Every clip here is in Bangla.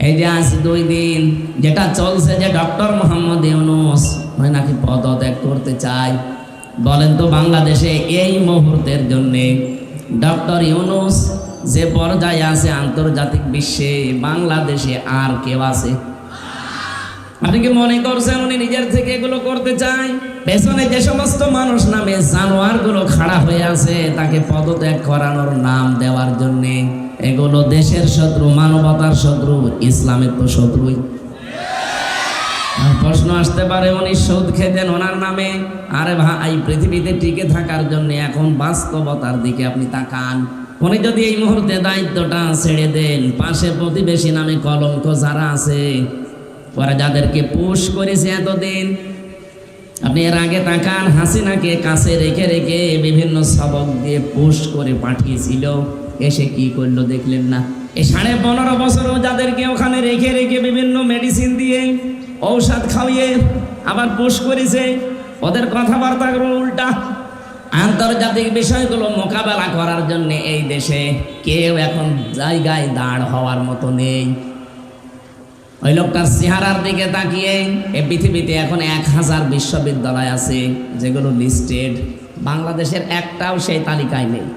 এই যে আজ 2 দিন যেটা চলছে যে ডক্টর মোহাম্মদ ইউনূস নাকি পদত্যাগ করতে চায়। বলেন তো বাংলাদেশে এই মুহূর্তের জন্যে ডক্টর ইউনূস যে পর্যায়ে আছে আন্তর্জাতিক বিশ্বে, বাংলাদেশে আর কেউ আছে? আপনি কি মনে করছেন উনি নিজের থেকে এগুলো করতে চায়? পেছনে যে সমস্ত মানুষ নামে জানোয়ার গুলো খাড়া হয়ে আছে তাকে পদত্যাগ করানোর নাম দেওয়ার জন্যে, এগুলো দেশের শত্রু, মানবতার শত্রু, ইসলামের তো শত্রুই। প্রশ্ন আসতে পারে উনি সুদ খেতেন ওনার নামে। আরে ভাই, পৃথিবীতে টিকে থাকার জন্য এখন বাস্তবতার দিকে আপনি তাকান। উনি যদি এই মুহূর্তে দায়িত্বটা ছেড়ে দেন, পাশে প্রতিবেশী নামে কলঙ্ক যারা আছে, ওরা যাদেরকে পুশ করেছে এতদিন, আপনি এর আগে তাকান, হাসিনাকে কাছে রেখে রেখে বিভিন্ন সবক দিয়ে পুশ করে পাঠিয়েছিল, এসে কি করলো দেখলেন না? এই 15.5 বছরও যাদেরকে ওখানে রেখে রেখে বিভিন্ন মেডিসিন দিয়ে ঔষধ খাওয়িয়ে আবার পুশ করেছে, ওদের কথাবার্তাগুলো উল্টা। আন্তর্জাতিক বিষয়গুলো মোকাবেলা করার জন্য এই দেশে কেউ এখন জায়গায় দাঁড় হওয়ার মতো নেই। ওই লোকটার চেহারার দিকে তাকিয়ে এই পৃথিবীতে এখন 1000 বিশ্ববিদ্যালয় আছে যেগুলো লিস্টেড, বাংলাদেশের একটাও সেই তালিকায় নেই।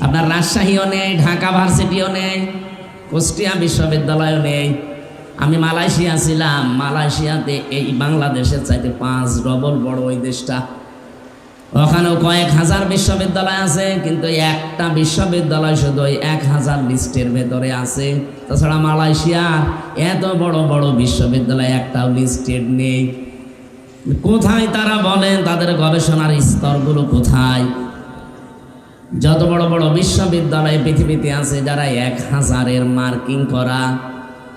আপনার রাজশাহীও নেই, ঢাকা ভার্সিটিও নেই, কুষ্টিয়া বিশ্ববিদ্যালয়ও নেই। আমি মালয়েশিয়া ছিলাম, মালয়েশিয়াতে এই বাংলাদেশের চাইতে 5 ডবল বড় ওই দেশটা। ওখানেও কয়েক হাজার বিশ্ববিদ্যালয় আছে, কিন্তু একটা বিশ্ববিদ্যালয় শুধু ওই 1000 লিস্টের ভেতরে আছে। তাছাড়া মালয়েশিয়া এত বড় বড় বিশ্ববিদ্যালয় একটাও লিস্টেড নেই। কোথায় তারা বলেন? তাদের গবেষণার স্তরগুলো কোথায়? যত বড় বড় বিশ্ববিদ্যালয় পৃথিবীতে আছে যারা 1000-এর মার্কিং করা,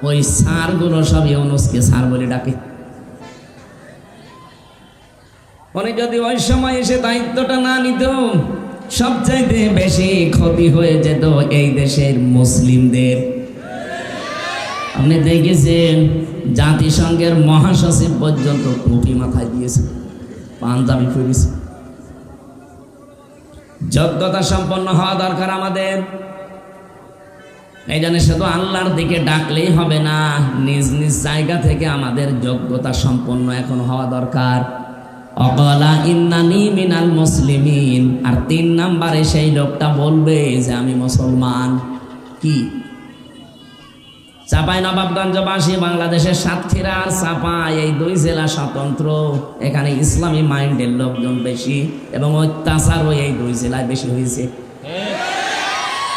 ওই স্যারগুলো সব ইউনূসকে স্যার বলে ডাকে। উনি যদি ওই সময় এসে দায়িত্বটা না নিত, সবচাইতে বেশি ক্ষতি হয়ে যেত এই দেশের মুসলিমদের। আপনি দেখেছেন জাতিসংঘের মহাসচিব পর্যন্ত টুপি মাথায় দিয়েছে, পাঞ্জাবি পরেছে। যোগ্যতা সম্পন্ন হওয়া দরকার আমাদের। এই জন্য শুধু আল্লাহর দিকে ডাকলেই হবে না, নিজ নিজ জায়গা থেকে আমাদের যোগ্যতা সম্পন্ন এখন হওয়া দরকার। অকালা ইন্নানি মিনাল মুসলিমিন। আর 3 নম্বরে সেই লোকটা বলবে যে আমি মুসলমান। কি? চাঁপাইনবাবগঞ্জবাসী, বাংলাদেশের সাতক্ষীরা আর চাঁপাই, এই 2 জেলা স্বতন্ত্র। এখানে ইসলামী মাইন্ডের লোকজন বেশি এবং অত্যাচারও এই 2 জেলায় বেশি হয়েছে।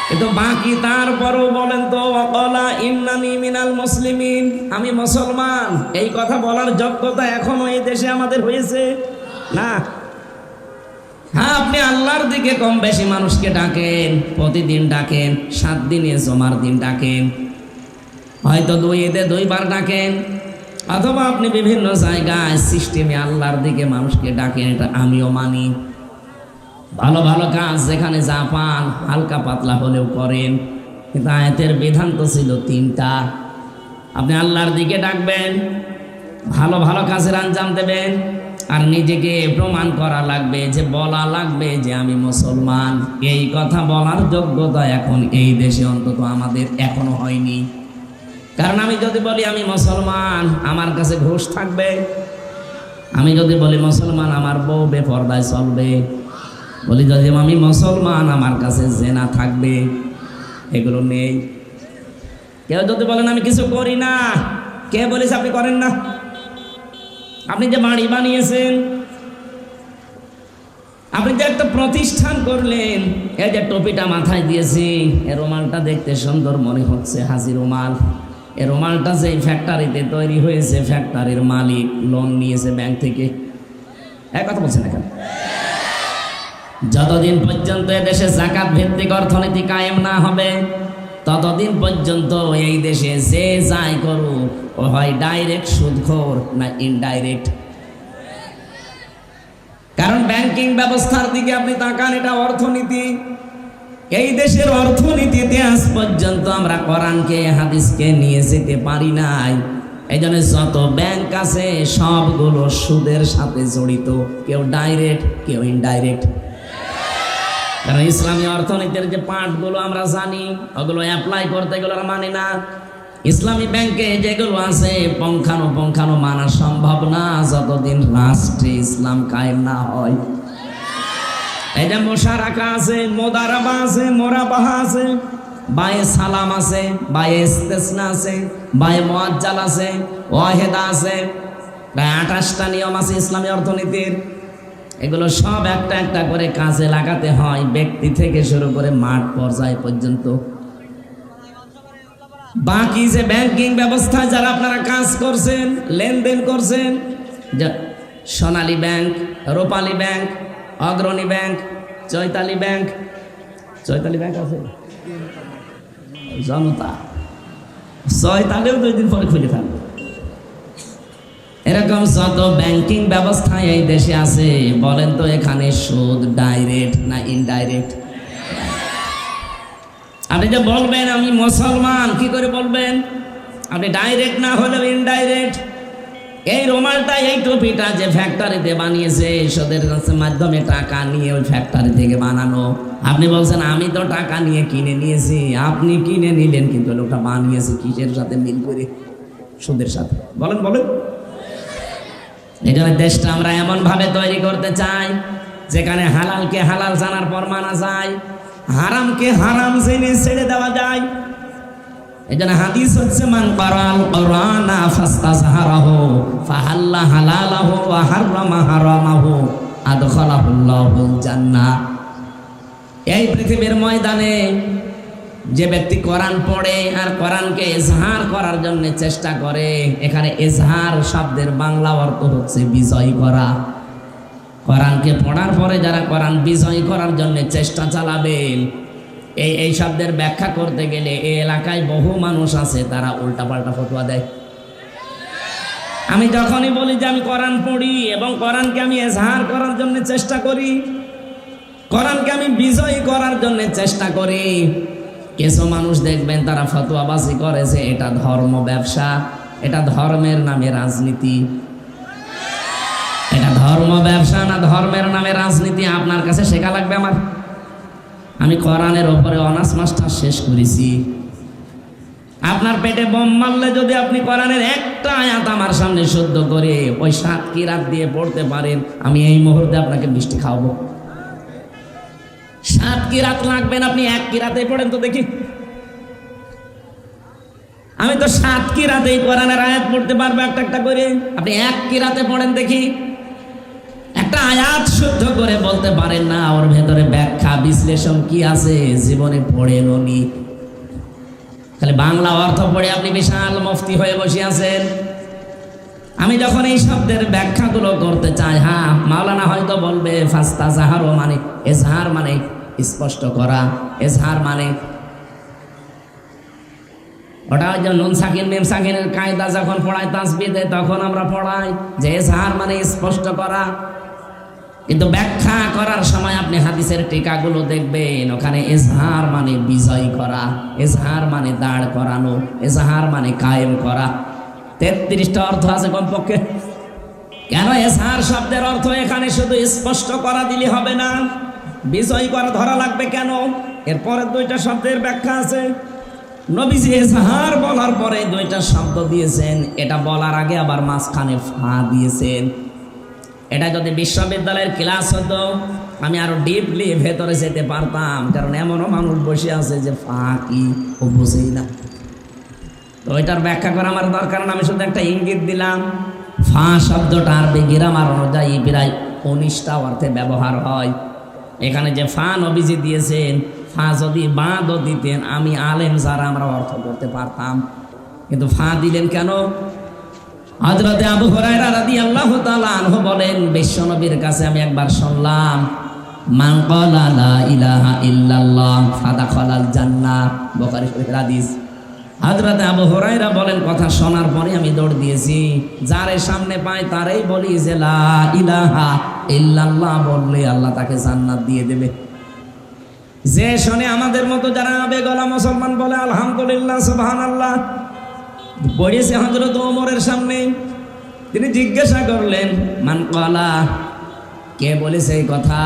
কিন্তু বাকি তারপরও বলেন তো, ওয়াকালা ইন্নানি মিনাল মুসলিমিন, আমি মুসলমান, এই কথা বলার যোগ্যতা এখনো এই দেশে আমাদের হয়েছে না। হ্যাঁ, আপনি আল্লাহর দিকে কম বেশি মানুষকে ডাকেন, প্রতিদিন ডাকেন, 7 দিনে জমার দিন ডাকেন, হয়তো 2 ঈদে 2 বার ডাকেন, অথবা আপনি বিভিন্ন জায়গায় সিস্টেমে আল্লাহর দিকে মানুষকে ডাকেন, এটা আমিও মানি। ভালো ভালো কাজ যেখানে যা পান হালকা পাতলা হলেও করেন, কিন্তু আয়াতের বিধান তো ছিল 3টা। আপনি আল্লাহর দিকে ডাকবেন, ভালো ভালো কাজের আঞ্জাম দেবেন, আর নিজেকে প্রমাণ করা লাগবে, যে বলা লাগবে যে আমি মুসলমান। এই কথা বলার যোগ্যতা এখন এই দেশে অন্তত আমাদের এখনো হয়নি। কারণ আমি যদি বলি আমি মুসলমান, আমার কাছে ঘুষ থাকবে। আমি যদি বলি মুসলমান, আমার বউ বেপরদায় চলবে। বলি যদি আমি মুসলমান, আমার কাছে জেনা থাকবে। এগুলো নেই। কেউ যদি বলেন আমি কিছু করি না, কে বলেছে আপনি করেন না? আপনি যে বাড়ি বানিয়েছেন, আপনি যে একটা প্রতিষ্ঠান করলেন, এই যে টুপিটা মাথায় দিয়েছি, এ রুমালটা দেখতে সুন্দর মনে হচ্ছে, হাজি রুমাল। এ রুমালটা যে ফ্যাক্টরিতে তৈরি হয়েছে, ফ্যাক্টরির মালিক লোন নিয়েছে ব্যাংক থেকে। এক কথা বলছেন না কেন? যতদিন পর্যন্ত এদেশে যাকাত ভিত্তিক অর্থনীতি কায়েম না হবে, ততদিন পর্যন্ত এই দেশে যে যাই করুক, ও হয় ডাইরেক্ট সুদখোর না ইনডাইরেক্ট। কারণ ব্যাংকিং ব্যবস্থার দিকে আপনি তাকান, এটা অর্থনীতি। এই দেশের অর্থনীতিতে আজ পর্যন্ত আমরা কোরআনকে, হাদিসকে নিয়ে যেতে পারি নাই। এই জন্য যত ব্যাংক আছে সবগুলো সুদের সাথে জড়িত, কেউ ডাইরেক্ট, কেউ ইনডাইরেক্ট। কারণ ইসলামী অর্থনীতির যে পার্টগুলো আমরা জানি, ওগুলো অ্যাপ্লাই করতে গেলে আমরা মানি না। ইসলামী ব্যাংকে যেগুলো আছে পঙ্খানো মানা সম্ভব না যতদিন রাষ্ট্রে ইসলাম কায়েম না হয়। এই যে মোশারাকা আছে, মোদারাবা আছে, মোরাবাহা আছে, বায়ে সালাম আছে, বায়ে ইস্তেসনা আছে, বায়ে মুআজ্জাল আছে, ওয়াহেদা আছে, প্রায় 28টা নিয়ম আছে ইসলামী অর্থনীতির। এগুলো সব একটা একটা করে কাজে লাগাতে হয়, ব্যক্তি থেকে শুরু করে মাঠ পর্যায় পর্যন্ত। বাকি যে ব্যাংকিং ব্যবস্থায় যারা আপনারা কাজ করছেন, লেনদেন করছেন, সোনালী ব্যাংক, রূপালী ব্যাংক, অগ্রণী ব্যাংক, চৈতালি ব্যাংক আছে, জনতা, চৈতালিও 2 দিন পরে খুলে থাকবে। এরকম যত ব্যাংকিং ব্যবস্থা এই দেশে আছে, বলেন তো এখানে সুদ ডাইরেক্ট না ইনডাইরেক্ট? আপনি যে বলবেন আমি মুসলমান, কি করে বলবেন? আপনি ডাইরেক্ট না হলেও ইনডাইরেক্ট। এই রুমালটা, এই টুপিটা যে ফ্যাক্টরিতে বানিয়েছে, সুদের মাধ্যমে টাকা নিয়ে ওই ফ্যাক্টরি থেকে বানানো, আপনি বলছেন আমি তো টাকা নিয়ে কিনে নিয়েছি। আপনি কিনে নিলেন, কিন্তু লোকটা বানিয়েছে কিসের সাথে? মিল করে, সুদের সাথে। বলেন বলেন। এই জন্য দেশটা আমরা এমন ভাবে তৈরি করতে চাই যেখানে হালালকে হালাল জানার পর মানা যায়, হারামকে হারাম জেনে ছেড়ে দেওয়া যায়। এই জন্য হাদিস হচ্ছে মান কারাল কুরআনা ফাস্তাযহারাহু ফাহাল্লা হালালাহু ওয়া হাররামা হারামাহু আদখালাহুল্লাহুল জান্নাহ। এই পৃথিবীর ময়দানে যে ব্যক্তি কোরআন পড়ে আর কোরআনকে ইজহার করার জন্য চেষ্টা করে, এখানে ইজহার শব্দের বাংলা অর্থ হচ্ছে বিজয় করা। কোরআনকে পড়ার পরে যারা কোরআন বিজয় করার জন্য চেষ্টা চালাবেন, এই শব্দের ব্যাখ্যা করতে গেলে এই এলাকায় বহু মানুষ আছে তারা উল্টাপাল্টা ফতোয়া দেয়। আমি যখনই বলি যে আমি কোরআন পড়ি এবং কোরআনকে আমি ইজহার করার জন্য চেষ্টা করি, কোরআনকে আমি বিজয় করার জন্য চেষ্টা করি, কিছু মানুষ দেখবেন তারা ফতোয়াবাজি করেছে এটা ধর্ম ব্যবসা, এটা ধর্মের নামে রাজনীতি। এটা ধর্ম ব্যবসা না ধর্মের নামে রাজনীতি আপনার কাছে শেখা লাগবে আমার। আমি কোরআনের ওপরে অনার্স মাস্টার শেষ করেছি। আপনার পেটে বোম মারলে যদি আপনি কোরআনের একটা আয়াত আমার সামনে শুদ্ধ করে ওই 7 কিরাত দিয়ে পড়তে পারেন, আমি এই মুহূর্তে আপনাকে মিষ্টি খাওয়াবো। 7 কিরাত লাগবেন, আপনি 1 কিরাতে পড়েন তো দেখি। আমি তো 7 কিরাতেই কোরআনের আয়াত পড়তে পারবো একটা একটা করে, আপনি 1 কিরাতে পড়েন দেখি। একটা আয়াত শুদ্ধ করে বলতে পারেন না, ওর ভেতরে ব্যাখ্যা বিশ্লেষণ কি আছে জীবনে পড়েন উনি। তাহলে বাংলা অর্থ পড়ে আপনি বিশাল মুফতি হয়ে বসে আছেন। আমি যখন এই শব্দের ব্যাখ্যাগুলো করতে চাই, হ্যাঁ মাওলানা হয়তো বলবে ফাস্তাযহারু মানে ইজহার মানে স্পষ্ট করা, ইজহার মানে ওটা ওই যে নুন সাকিন মিম সাকিনের কায়দা যখন পড়ায় তাসবিদে তখন আমরা পড়াই যে ইজহার মানে স্পষ্ট করা। কিন্তু ব্যাখ্যা করার সময় আপনি হাদিসের টিকাগুলো দেখবেন, ওখানে ইজহার মানে বিজয় করা, ইজহার মানে দাঁড় করানো, ইজহার মানে কায়েম করা। 33টা অর্থ আছে কমপক্ষে। কেন ইজহার শব্দের অর্থ এখানে শুধু স্পষ্ট করা দিলে হবে না, বিজয় করা ধরা লাগবে কেন? এরপরে 2টা শব্দের ব্যাখ্যা আছে। নবীজি ইজহার বলার পরে 2টা শব্দ দিয়েছেন, এটা বলার আগে আবার মাঝখানে ফা দিয়েছেন। এটা যদি বিশ্ববিদ্যালয়ের ক্লাস হতো আমি আরো ডিপলি ভেতরে যেতে পারতাম, কারণ এমনও মানুষ বসে আছে যে ফা কি ও বুঝেই না। তো ওইটার ব্যাখ্যা করা আমার দরকার না, আমি শুধু একটা ইঙ্গিত দিলাম। ফা শব্দটা আরবি গ্রামার অনুযায়ী প্রায় 19টা অর্থে ব্যবহার হয়। এখানে যে ফা নবীজি দিয়েছেন, ফা যদি বাঁধও দিতেন আমি আলেম যারা আমরা অর্থ করতে পারতাম, কিন্তু ফা দিলেন কেন? হযরতে আবু হুরায়রা রাদিয়াল্লাহু তাআলা আনহু বলেন, বিশ্বনবীর কাছে আমি একবার শুনলাম মান ক্বালা লা ইলাহা ইল্লাল্লাহ ফাদাখালাল জান্নাহ, বুখারী শরীফের হাদিস। হযরতে আবু হুরায়রা বলেন, কথা শোনার পরে আমি দৌড় দিয়েছি, যারে সামনে পাই তারই বলি যে লা ইলাহা ইল্লাল্লাহ বললে আল্লাহ তাকে জান্নাত দিয়ে দেবে। যে শুনে আমাদের মতো যারা বেগলা মুসলমান বলে আলহামদুলিল্লাহ সুবহানাল্লাহ, পড়েছে হযরত ওমরের সামনে। তিনি জিজ্ঞাসা করলেন মান ক্বালা, কে বলেছে এই কথা?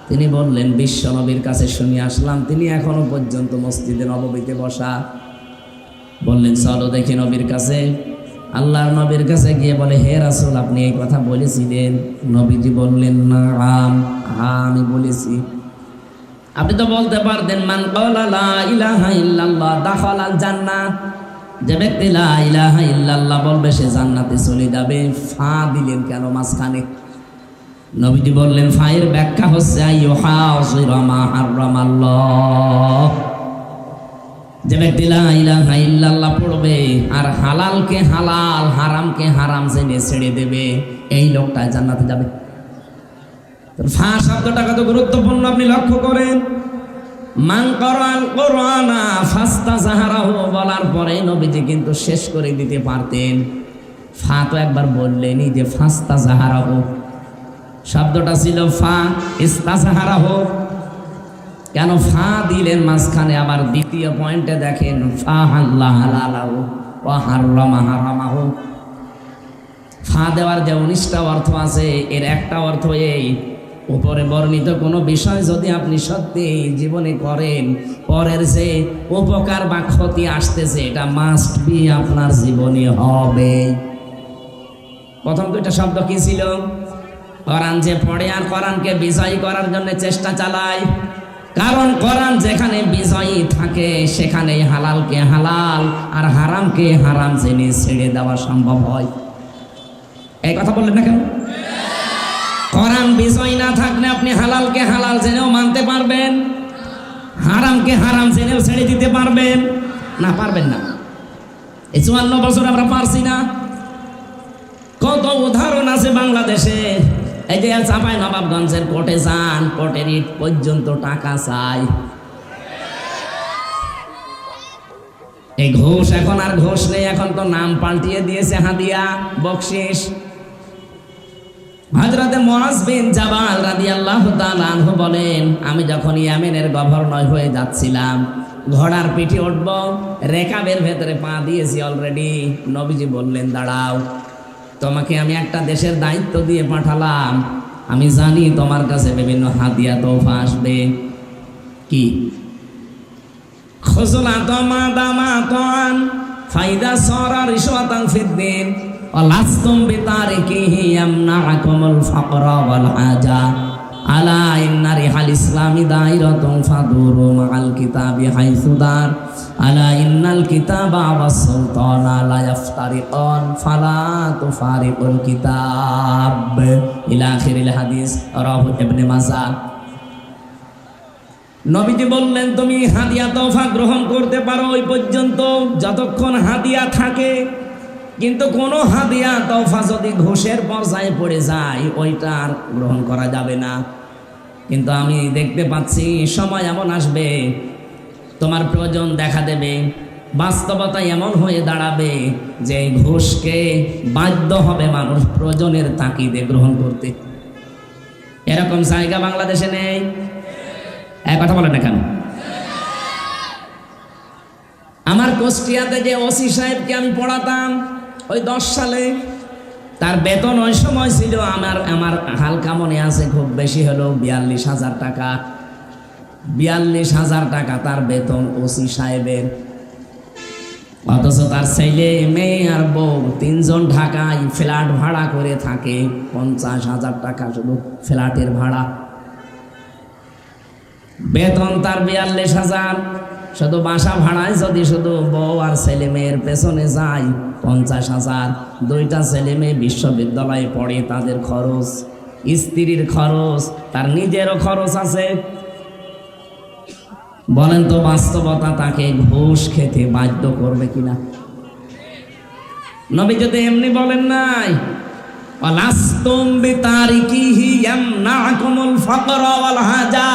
তিনি বললেন বিশ্ব নবীর কাছে শুনে আসলাম, তিনি এখনো পর্যন্ত মসজিদে নববীতে বসা। বললেন চলো দেখি নবীর কাছে। আল্লাহর নবীর কাছে গিয়ে বলে, হে রাসূল, আপনি এই কথা বলেছিলেন? নবীজি বললেন, না আমি বলেছি। আপনি তো বলতে পারতেন, মান ক্বালা লা ইলাহা ইল্লাল্লাহ দাখালাল জান্নাহ, যে ব্যক্তি লা ইলাহা ইল্লাল্লাহ বলবে সে জান্নাতে চলে যাবে। ফা দিলেন কেন মাঝখানে? নবীজি বললেন, ফায়ের ব্যাখ্যা হচ্ছে আইয়ুহাযিরা মা হারামাল্লাহ, যে ব্যক্তি লা ইলাহা ইল্লাল্লাহ পড়বে আর হালালকে হালাল হারামকে হারাম জেনে ছেড়ে দেবে, এই লোকটা জান্নাতে যাবে। ফা শব্দটা কত গুরুত্বপূর্ণ আপনি লক্ষ্য করেন। মান ক্বারাআল কুরআনা ফাস্তাযহারাহু বলার পরে নবীজি কিন্তু শেষ করে দিতে পারতেন। ফা তো একবার বললেনই যে ফাস্তাযহারাহু, শব্দটা ছিল ফা ইস্তাযহারাহু, কেন ফা দিলেন মাঝখানে? আবার দ্বিতীয় পয়েন্টে দেখেন, ফা হাল্লা হালালাহু ওয়া হাররামা হারামাহু। ফা দেওয়ার যে 19টা অর্থ আছে, এর একটা অর্থ এই, উপরে বর্ণিত কোনো বিষয় যদি আপনি সত্যি জীবনে করেন, পরের যে উপকার বা ক্ষতি আসতেছে এটা মাস্ট বি আপনার জীবনে হবে। প্রথম দুইটা শব্দ কি ছিল? কোরআন যে পড়ে আর কোরআনকে বিজয়ী করার জন্য চেষ্টা চালায়, কারণ কোরআন যেখানে বিজয়ী থাকে সেখানে হালালকে হালাল আর হারামকে হারাম জেনে ছেড়ে দেওয়া সম্ভব হয়। এই কথা বললেন না কেন? কোরআন বিজয় না থাকলে আপনি হালালকে হালাল জেনেও মানতে পারবেন, হারামকে হারাম জেনেও ছেড়ে দিতে পারবেন না? পারবেন না। এই 54 বছর আমরা পারছি না। কত উদাহরণ আছে বাংলাদেশে। এই যে চাঁপাই নবাবগঞ্জের কোর্টে যান, কোর্টের ইট পর্যন্ত টাকা চাই। এই ঘুষ এখন আর ঘুষ নেই, এখন তো নাম পাল্টিয়ে দিয়েছে হাদিয়া, বকশিস। হযরতে মুআজ বিন জাবাল রাদিয়াল্লাহু তাআলা আনহু বলেন, আমি যখন ইয়েমেনের গভর্নর হয়ে যাচ্ছিলাম, ঘোড়ার পিঠে উঠব, রেকাবের ভেতরে পা দিয়েছি অলরেডি। নবীজি বললেন, দাঁড়াও, তোমাকে আমি একটা দেশের দায়িত্ব দিয়ে পাঠালাম, আমি জানি তোমার কাছে বিভিন্ন হাদিয়া তোফা আসবে। কি? খুজলাতুমা দামাতান ফাইদা সারা রিশওয়াতান ফিদ্দিন ওয়ালাস্তুম বিতারিকিহি ইয়ামনাকুমুল ফাকরা ওয়াল হাজা আলা ইন্না রিহাল ইসলামি দাইরাতুন ফাদুরু মাআল কিতাবি হাইসু দার আলা ইন্নাল কিতাবা ওয়াস সুলতানা লা ইফতারিকান ফালা তুফারিকুল কিতাব ইলা আখিরিল হাদিস রাহু ইবনে মাজাহ। নবীজি বললেন, তুমি হাদিয়া তোফা গ্রহণ করতে পারো ওই পর্যন্ত যতক্ষণ হাদিয়া থাকে, কিন্তু কোনো হাদিয়া তোফা যদি ঘুষের পর্যায়ে পড়ে যায় ওইটা আর গ্রহণ করা যাবে না। কিন্তু আমি দেখতে পাচ্ছি সময় এমন আসবে, তোমার প্রয়োজন দেখা দেবে, বাস্তবতা এমন হয়ে দাঁড়াবে যে ঘুষকে বাধ্য হবে মানুষ প্রয়োজনের তাকিদে গ্রহণ করতে। এরকম জায়গা বাংলাদেশে নেই। এক কথা বলেন না কেন? আমার কুষ্টিয়াতে যে ওসি সাহেবকে আমি পড়াতাম ওই 10 সালে, তার বেতন ওই সময় ছিল, আমার হালকা মনে আছে, খুব বেশি হলো 42,000 টাকা। 42,000 টাকা তার বেতন ওসি সাহেবের। অথচ তার ছেলে মেয়ে আর বউ 3 জন ঢাকায় ফ্ল্যাট ভাড়া করে থাকে। 50,000 টাকা শুধু ফ্ল্যাটের ভাড়া। বেতন তার 42,000, শুধু বাসা ভাড়ায় যদি শুধু বউ আর ছেলে মেয়ের পেছনে যায় 50,000। 2টা ছেলে মেয়ে বিশ্ববিদ্যালয়ে পড়ে, তাদের খরচ, স্ত্রীর খরচ, তার নিজেরও খরচ আছে। বলেন তো বাস্তবতা তাকে ঘুষ খেতে বাধ্য করবে কিনা? নবী যদি এমনি বলেন নাই, ওয়ালাস্তুম বিতারিকিহি ইয়ামনাকুমুল ফাকরা ওয়াল হাজা,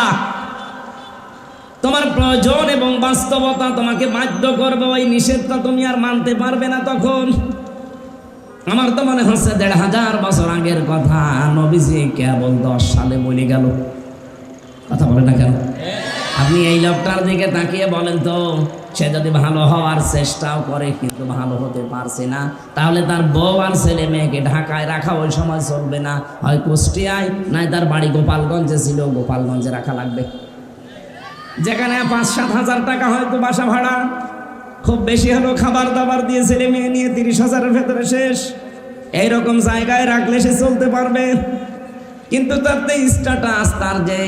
তোমার প্রয়োজন এবং বাস্তবতা তোমাকে বাধ্য করবে, ওই নিষেধটা তুমি আর মানতে পারবে না। তখন আমার তো মনে হচ্ছে 1500 বছর আগের কথা নবীজি কেবল 10 সালে বলে গেল। কথা বলে না কেন? আপনি এই লোকটার দিকে তাকিয়ে বলেন তো, সে যদি ভালো হওয়ার চেষ্টাও করে কিন্তু ভালো হতে পারছে না, তাহলে তার বউ আর ছেলে মেয়েকে ঢাকায় রাখা ওই সময় চলবে না, হয় কুষ্টিয়ায়, নাই তার বাড়ি গোপালগঞ্জে ছিল, গোপালগঞ্জে রাখা লাগবে, যেখানে 5-7 হাজার টাকা হয়তো বাসা ভাড়া। খুব বেশি হলো খাবার দাবার দিয়ে ছেলে মেয়ে নিয়ে 30,000-এর ভেতরে শেষ। এইরকম জায়গায় রাখলে সে চলতে পারবে, কিন্তু তার স্ট্যাটাস, তার যে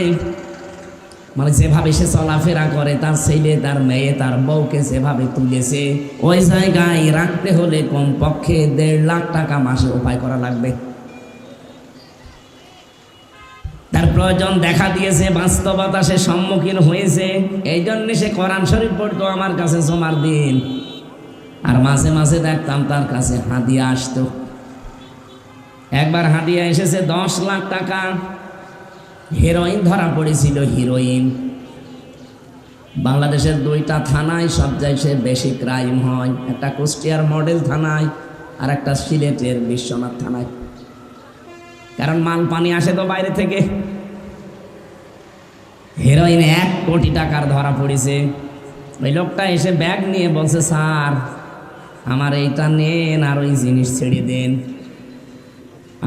মানে যেভাবে সে চলাফেরা করে, তার ছেলে তার মেয়ে তার বউকে যেভাবে তুলেছে, ওই জায়গায় রাখতে হলে কমপক্ষে 1.5 লাখ টাকা মাসে উপায় করা লাগবে। তার প্রয়োজন দেখা দিয়েছে, বাস্তবতা সে সম্মুখীন হয়েছে, এই জন্য সে কোরআন শরীফ পড়তো আমার কাছে জমার দিন। আর মাঝে মাঝে দেখতাম তার কাছে হাদিয়া আসতো। একবার হাদিয়া এসেছে 10 লাখ টাকা। হেরোইন ধরা পড়েছিল, হিরোইন। বাংলাদেশের 2টা থানায় সবচেয়ে বেশি ক্রাইম হয়, একটা কুষ্টিয়ার মডেল থানায় আর একটা সিলেটের বিশ্বনাথ থানায়। কারণ মাল পানি আসে তো বাইরে থেকে। হেরোইন 1 কোটি টাকার ধরা পড়েছে। ওই লোকটা এসে ব্যাগ নিয়ে বলছে, স্যার আমার এইটা নেন আর ওই জিনিস ছেড়ে দেন।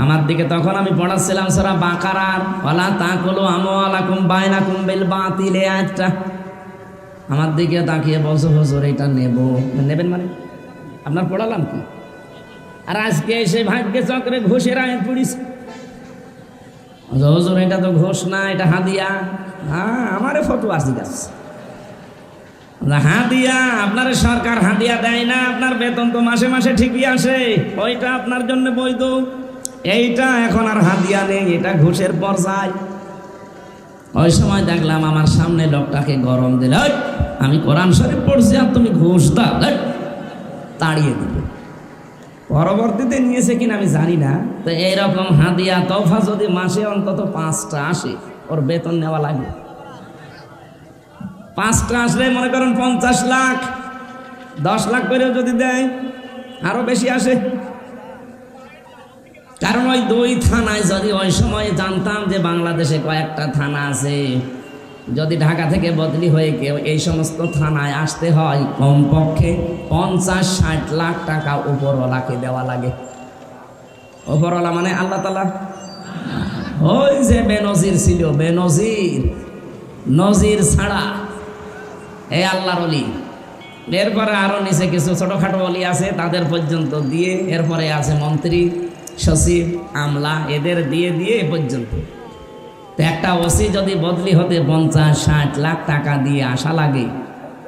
আমার দিকে তখন আমি পড়াচ্ছিলাম সূরা বাকারার ওয়ালা তাকুলু আমওয়ালাকুম বাইনাকুম বিল বাতিল, আয়াতটা। আমার দিকে তাকিয়ে বলছে, হুজুর এটা নেব। নেবেন মানে আপনার পড়ালাম কি? আর আজকে এসে ভাগ্য চক্রে ঘুষের আয়াত পড়িছে। হুজুর এটা তো ঘুষ না, এটা হাদিয়া। হ্যাঁ, আমারে ফটো আসি যাচ্ছে হাদিয়া। আপনার সরকার হাদিয়া দেয় না, আপনার বেতন তো মাসে মাসে ঠিকই আসে, ওইটা আপনার জন্য বৈধ। এইটা এখন আর হাদিয়া নেই, এটা ঘুষের পর্যায়। ওই সময় দেখলাম আমার সামনে লোকটাকে গরম দিল, আমি কোরআন শরীফ পড়ছি আর তুমি ঘুষ দাও, তাড়িয়ে দিল। পরবর্তীতে নিয়েছে কিনা আমি জানি না। তো এইরকম হাদিয়া তোফা যদি মাসে অন্তত 5টা আসে, ওর বেতন নেওয়া লাগে। 5টা আসলে মনে করেন 50 লাখ, 10 লাখ করেও যদি দেয় আরো বেশি আসে। কারণ ওই 2 থানায় যদি ওই সময় জানতাম যে বাংলাদেশে কয়েকটা থানা আছে, যদি ঢাকা থেকে বদলি হয়ে কেউ এই সমস্ত থানায় আসতে হয়, কমপক্ষে 50-60 লাখ টাকা উপরওয়ালাকে দেওয়া লাগে। উপরওয়ালা মানে আল্লাহ তাআলা। ওই যে বেনজির ছিল, বেনজির, নজির ছাড়া এই আল্লাহর ওলি। এরপরে আরো নিচে কিছু ছোটখাটো ওলি আছে, তাদের পর্যন্ত দিয়ে, এরপরে আছে মন্ত্রী, সচিব, আমলা, এদের দিয়ে দিয়ে এ পর্যন্ত। তো একটা ওসি যদি বদলি হতে 50-60 লাখ টাকা দিয়ে আসা লাগে,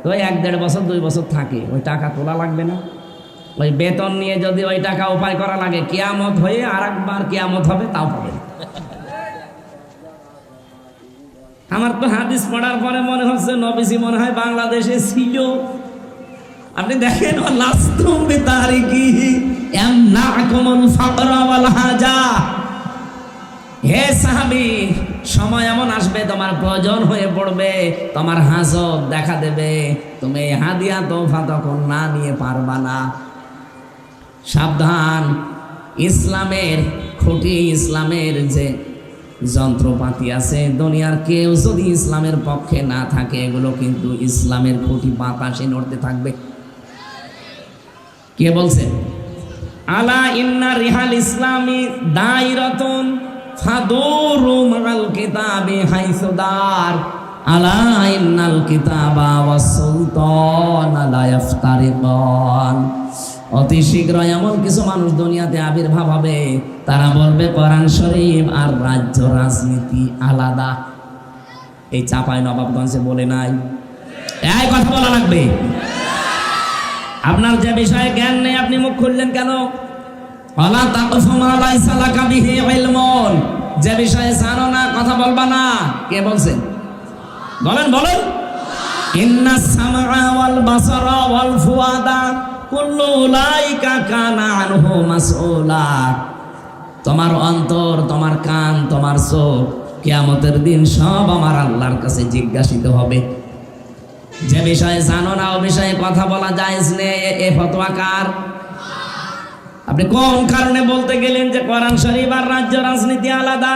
তো 1-1.5 বছর 2 বছর থাকে, ওই টাকা তোলা লাগবে না? ওই বেতন নিয়ে যদি ওই টাকা উপায় করা লাগে, কিয়ামত হয়ে আরেকবার কিয়ামত হবে, তাও হবে। আমার তো হাদিস পড়ার পরে মনে হচ্ছে নবীজি মনে হয় বাংলাদেশে ছিল। আপনি দেখেন, লাস্তুম বিতারিকিহি ইয়ামনাকুমুল ফাকরা ওয়াল হাজা। হে সাহাবী, সময় এমন আসবে তোমার প্রয়োজন হয়ে পড়বে, তোমার হাজত দেখা দেবে, তুমি হাদিয়া তোফা তখন না নিয়ে পারবা না। সাবধান, ইসলামের খুঁটি, ইসলামের যে যন্ত্রপাতি আছে, দুনিয়ার কেউ যদি ইসলামের পক্ষে না থাকে, এগুলো কিন্তু ইসলামের খুঁটি বাতাসে নড়তে থাকবে। কে বলছে? আলা ইন্না রিহাল ইসলামি দাইরাতুন ফাদুরু মাল কিতাবি হাইসু দার, আলা ইন্নাল কিতাবা ওয়াস সুলতানা লা ইফতারিকান। অতি শীঘ্রই এমন কিছু মানুষ দুনিয়াতে আবির্ভাব হবে, তারা বলবে কোরআন শরীফ আর রাজ্য রাজনীতি আলাদা। এই চাপাই নবাবগঞ্জে বলে নাই? এই কথা বলা লাগবে। আপনার যে বিষয়ে জ্ঞান নেই, আপনি মুখ খুললেন কেন? ওয়ালা তাকফু মা লাইসা লাকা বিহি ইলমুন, যে বিষয়ে জানো না কথা বলবা না। কে বলছে? বলেন বলেন। ইন্নাস সামআ ওয়াল বাসারা ওয়াল ফুআদা কুল্লু উলাইকা কানা আনহু মাসউলা। তোমার অন্তর, তোমার কান, তোমার চোখ কিয়ামতের দিন সব আমার আল্লাহর কাছে জিজ্ঞাসিত হবে। যে বিষয়ে জানো না ও বিষয়ে কথা বলা জায়েজ নেই, এ ফতোয়া কার? আপনি কোন কারণে বলতে গেলেন যে কোরআন শরীফ আর রাজ্য রাজনীতি আলাদা?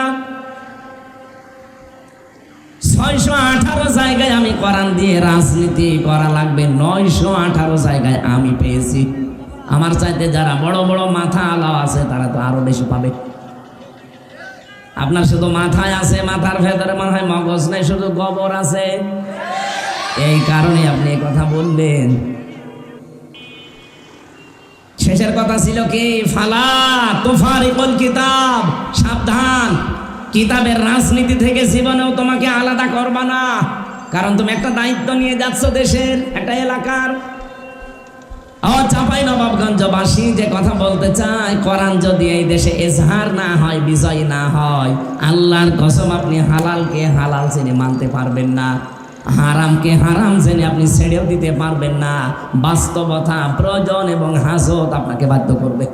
618 জায়গায় আমি কোরআন দিয়ে রাজনীতি করা লাগবে, 918 জায়গায় আমি পেয়েছি। আমার চাইতে যারা বড় বড় মাথা আলা আছে, তারা তো আরো বেশি পাবে। আপনার শুধু মাথায় আছে, মাথার ভেতরে মনে হয় মগজ নেই, শুধু গোবর আছে। এই কারণে আপনি এই কথা বললেন। শেষের কথা ছিল কি, ফালা তুফারিকুল কিতাব, সাবধান, কিতাবের রাজনীতি থেকে জীবনেও তোমাকে আলাদা করবা না। কারণ তুমি একটা দায়িত্ব নিয়ে যাচ্ছ দেশের, একটা এলাকার। চাঁপাই নবাবগঞ্জবাসী যে কথা বলতে চায়, কোরআন যদি এই দেশে এজহার না হয়, বিজয় না হয়, আল্লাহর কসম আপনি হালালকে হালাল জেনে মানতে পারবেন না, হারামকে হারাম জেনে আপনি ছেড়েও দিতে পারবেন না। বাস্তবতা, প্রয়োজন এবং হাজত আপনাকে বাধ্য করবে।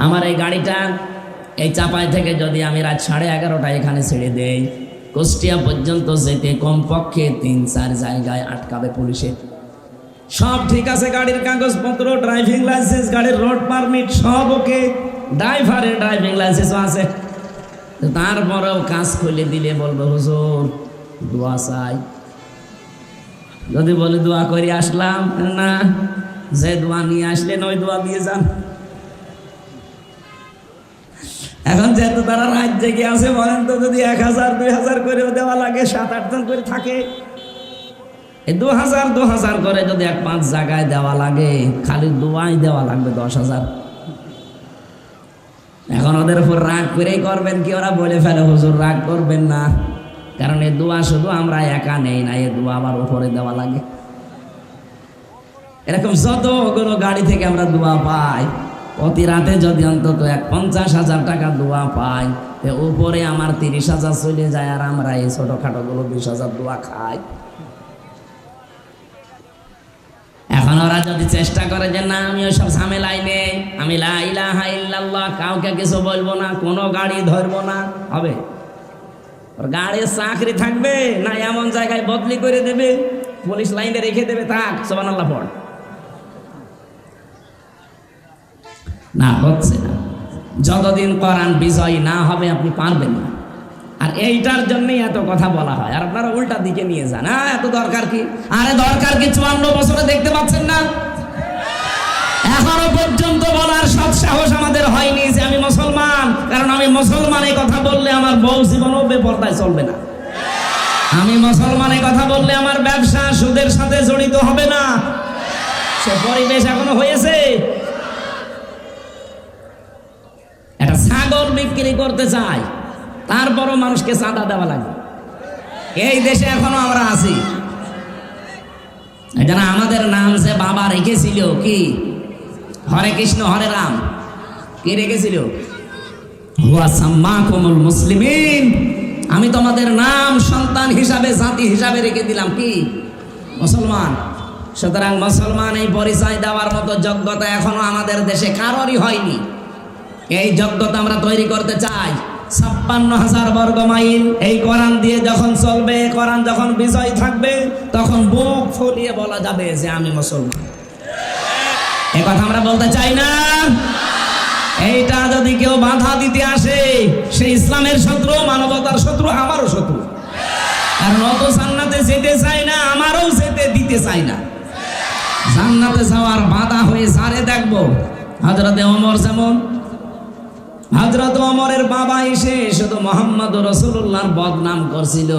আমার এই গাড়িটা এই চাপাই থেকে যদি আমি রাত 11:30টায় এখানে ছেড়ে দেই, কুষ্টিয়া পর্যন্ত যেতে কমপক্ষে 3-4 জায়গায় আটকাবে পুলিশে। সব ঠিক আছে, গাড়ির কাগজপত্র, ড্রাইভিং লাইসেন্স, গাড়ির রোড পারমিট সব ওকে, ড্রাইভারের ড্রাইভিং লাইসেন্সও আছে। তারপরেও কাজ খুলে দিলে বলবো হুজুর দোয়া চাই। যদি বলে দোয়া করে আসলাম, না, যে দোয়া নিয়ে আসলেন ওই দোয়া দিয়ে যান। এখন যেহেতু তারা রাত জেগে আছে, বলেন তো যদি 1000-2000 করে দেওয়া লাগে, 7-8 জন করে থাকে, এই 2000 করে যদি 1-5 জায়গায় দেওয়া লাগে, খালি দোয়াই দেওয়া লাগবে 10,000। এখন ওদের উপর রাগ করেই করবেন কি? ওরা বলে ফেলে হুজুর রাগ করবেন না, কারণ এই দোয়া শুধু আমরা একা নেই না, এই দোয়া আবার উপরে দেওয়া লাগে। এরকম যতগুলো গাড়ি থেকে আমরা দোয়া পাই, প্রতি রাতে যদি অন্তত 50,000 টাকা দোয়া পাই, উপরে আমার 30,000 চলে যায়, আর আমরা এই ছোটখাটো গুলো 20,000 দোয়া খাই। এখন ওরা যদি চেষ্টা করে যে না আমি ওইসব ঝামেলাই নেই, আমি লা ইলাহা ইল্লাল্লাহ, কাউকে কিছু বলবো না, কোনো গাড়ি ধরবো না, হবে? ওর গাড়ির চাকরি থাকবে না এমন জায়গায় বদলি করে দেবে, পুলিশ লাইনে রেখে দেবে, থাক সুবহানাল্লাহ পড়। না, হচ্ছে না। যতদিন কোরআন বিজয় না হবে আপনি পারবেন না। আর এইটার জন্যই এত কথা বলা হয়, আর আপনারা উল্টা দিকে নিয়ে যান। এত দরকার কি? আরে দরকার কি? 54 বছরে দেখতে পাচ্ছেন না? এখনো পর্যন্ত বলার সৎ সাহস আমাদের হয়নি যে আমি মুসলমান। কারণ আমি মুসলমান এই কথা বললে আমার বউ জীবনও বেপরদায় চলবে না। আমি মুসলমান এই কথা বললে আমার ব্যবসা সুদের সাথে জড়িত হবে না। সে পরিবেশ এখনো হয়েছে। একটা ছাগল বিক্রি করতে চাই, তারপরও মানুষকে চাঁদা দেওয়া লাগে। এই দেশে এখনো আমরা আছি। এটা না আমাদের নাম যে বাবা রেখেছিল কি, হরে কৃষ্ণ হরে রাম, কি রেখেছিল? হুয়া সাম্মাকুমুল মুসলিমিন, আমি তোমাদের নাম সন্তান হিসাবে, জাতি হিসাবে রেখে দিলাম কি, মুসলমান। সুতরাং মুসলমান এই পরিচয় দেওয়ার মতো যোগ্যতা এখনো আমাদের দেশে কারোরই হয়নি। এই যোগ্যতা আমরা তৈরি করতে চাই। 56,000 বর্গ মাইল এই কোরআন দিয়ে যখন চলবে, কোরআন যখন বিজয় থাকবে, তখন বুক ফুলিয়ে বলা যাবে যে আমি মুসলমান। এই কথা আমরা বলতে চাই না। এইটা যদি কেউ বাধা দিতে আসে, সে ইসলামের শত্রু, মানবতার শত্রু, আমারও শত্রু। কারণ অত জান্নাতে যেতে চাই না, আমারও যেতে দিতে চাই না। জান্নাতে যাওয়ার বাধা হয়ে সারে দেখবো হযরতে ওমর, যেমন হযরত ওমরের বাবা এসে শুধু মুহাম্মদ রাসূলুল্লাহর বদনাম করছিল,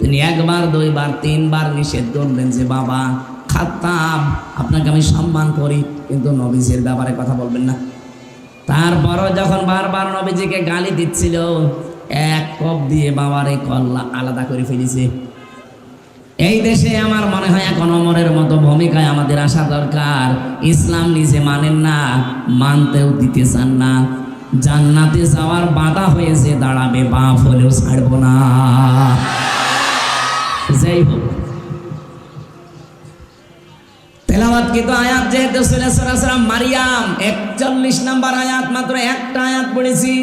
তিনি 1 বার 2 বার 3 বার নিষেধ করলেন যে বাবা খাত্তাব, আপনাকে আমি সম্মান করি, কিন্তু নবীজির ব্যাপারে কথা বলবেন না। তারপরও যখন বারবার নবীজিকে গালি দিচ্ছিল, এক কোপ দিয়ে বাবার এই কল্লা আলাদা করে ফেলেছে। এই দেশে আমার মনে হয় এখন ওমরের মতো ভূমিকায় আমাদের আসা দরকার। ইসলাম নিজে মানেন না, মানতেও দিতে চান না, জান্নাতে যাওয়ার বাধা হয়েছে দাঁড়াবে, বাপ হলেও ছাড়বো না। যাই হোক, তেলাওয়াত কিন্তু আয়াত যেহেতু সূরা মারিয়াম 41 নম্বর আয়াত, মাত্র একটা আয়াত পড়েছি।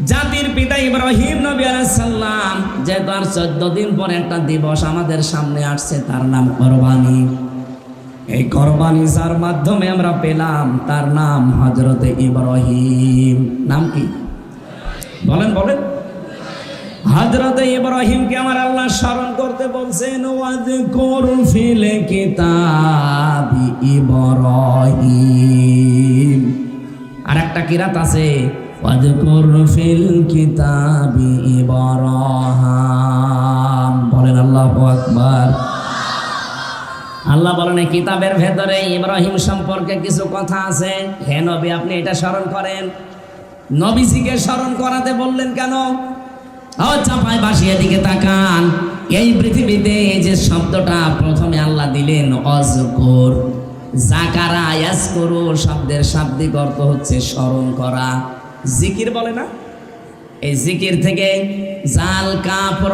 জাতির পিতা ইব্রাহিম নবী আলাইহিস সালাম, যেহেতু আর 14 দিন পর একটা দিবস আমাদের সামনে আসছে, তার নাম কোরবানি। এই কোরবানি যার মাধ্যমে আমরা পেলাম, তার নাম হযরতে ইব্রাহিম। নাম কি বলেন বলেন? হযরতে ইব্রাহিমকে আমার আল্লাহ স্মরণ করতে বলছেন, ওয়াযকুর ফিল কিতাবি ইব্রাহিম। আর একটা কিরাত আছে, ওয়াযকুর ফিল কিতাবি ইব্রাহিম। বলেন আল্লাহু আকবার। আল্লাহ বলেন এই কিতাবের ভেতরে ইব্রাহিম সম্পর্কে কিছু কথা আছে। হে নবী, আপনি এটা স্মরণ করেন। নবীজিকে স্মরণ করাতে বললেন কেন? ও চাপায় বাসিয়ে দিকে তাকান। এই পৃথিবীতে এই যে শব্দটা প্রথমে আল্লাহ দিলেন অজকুর, জাকারা ইয়াজকুরু শব্দের শাব্দিক অর্থ হচ্ছে স্মরণ করা। জিকির বলে না, এই জিকির থেকে জাল কাফর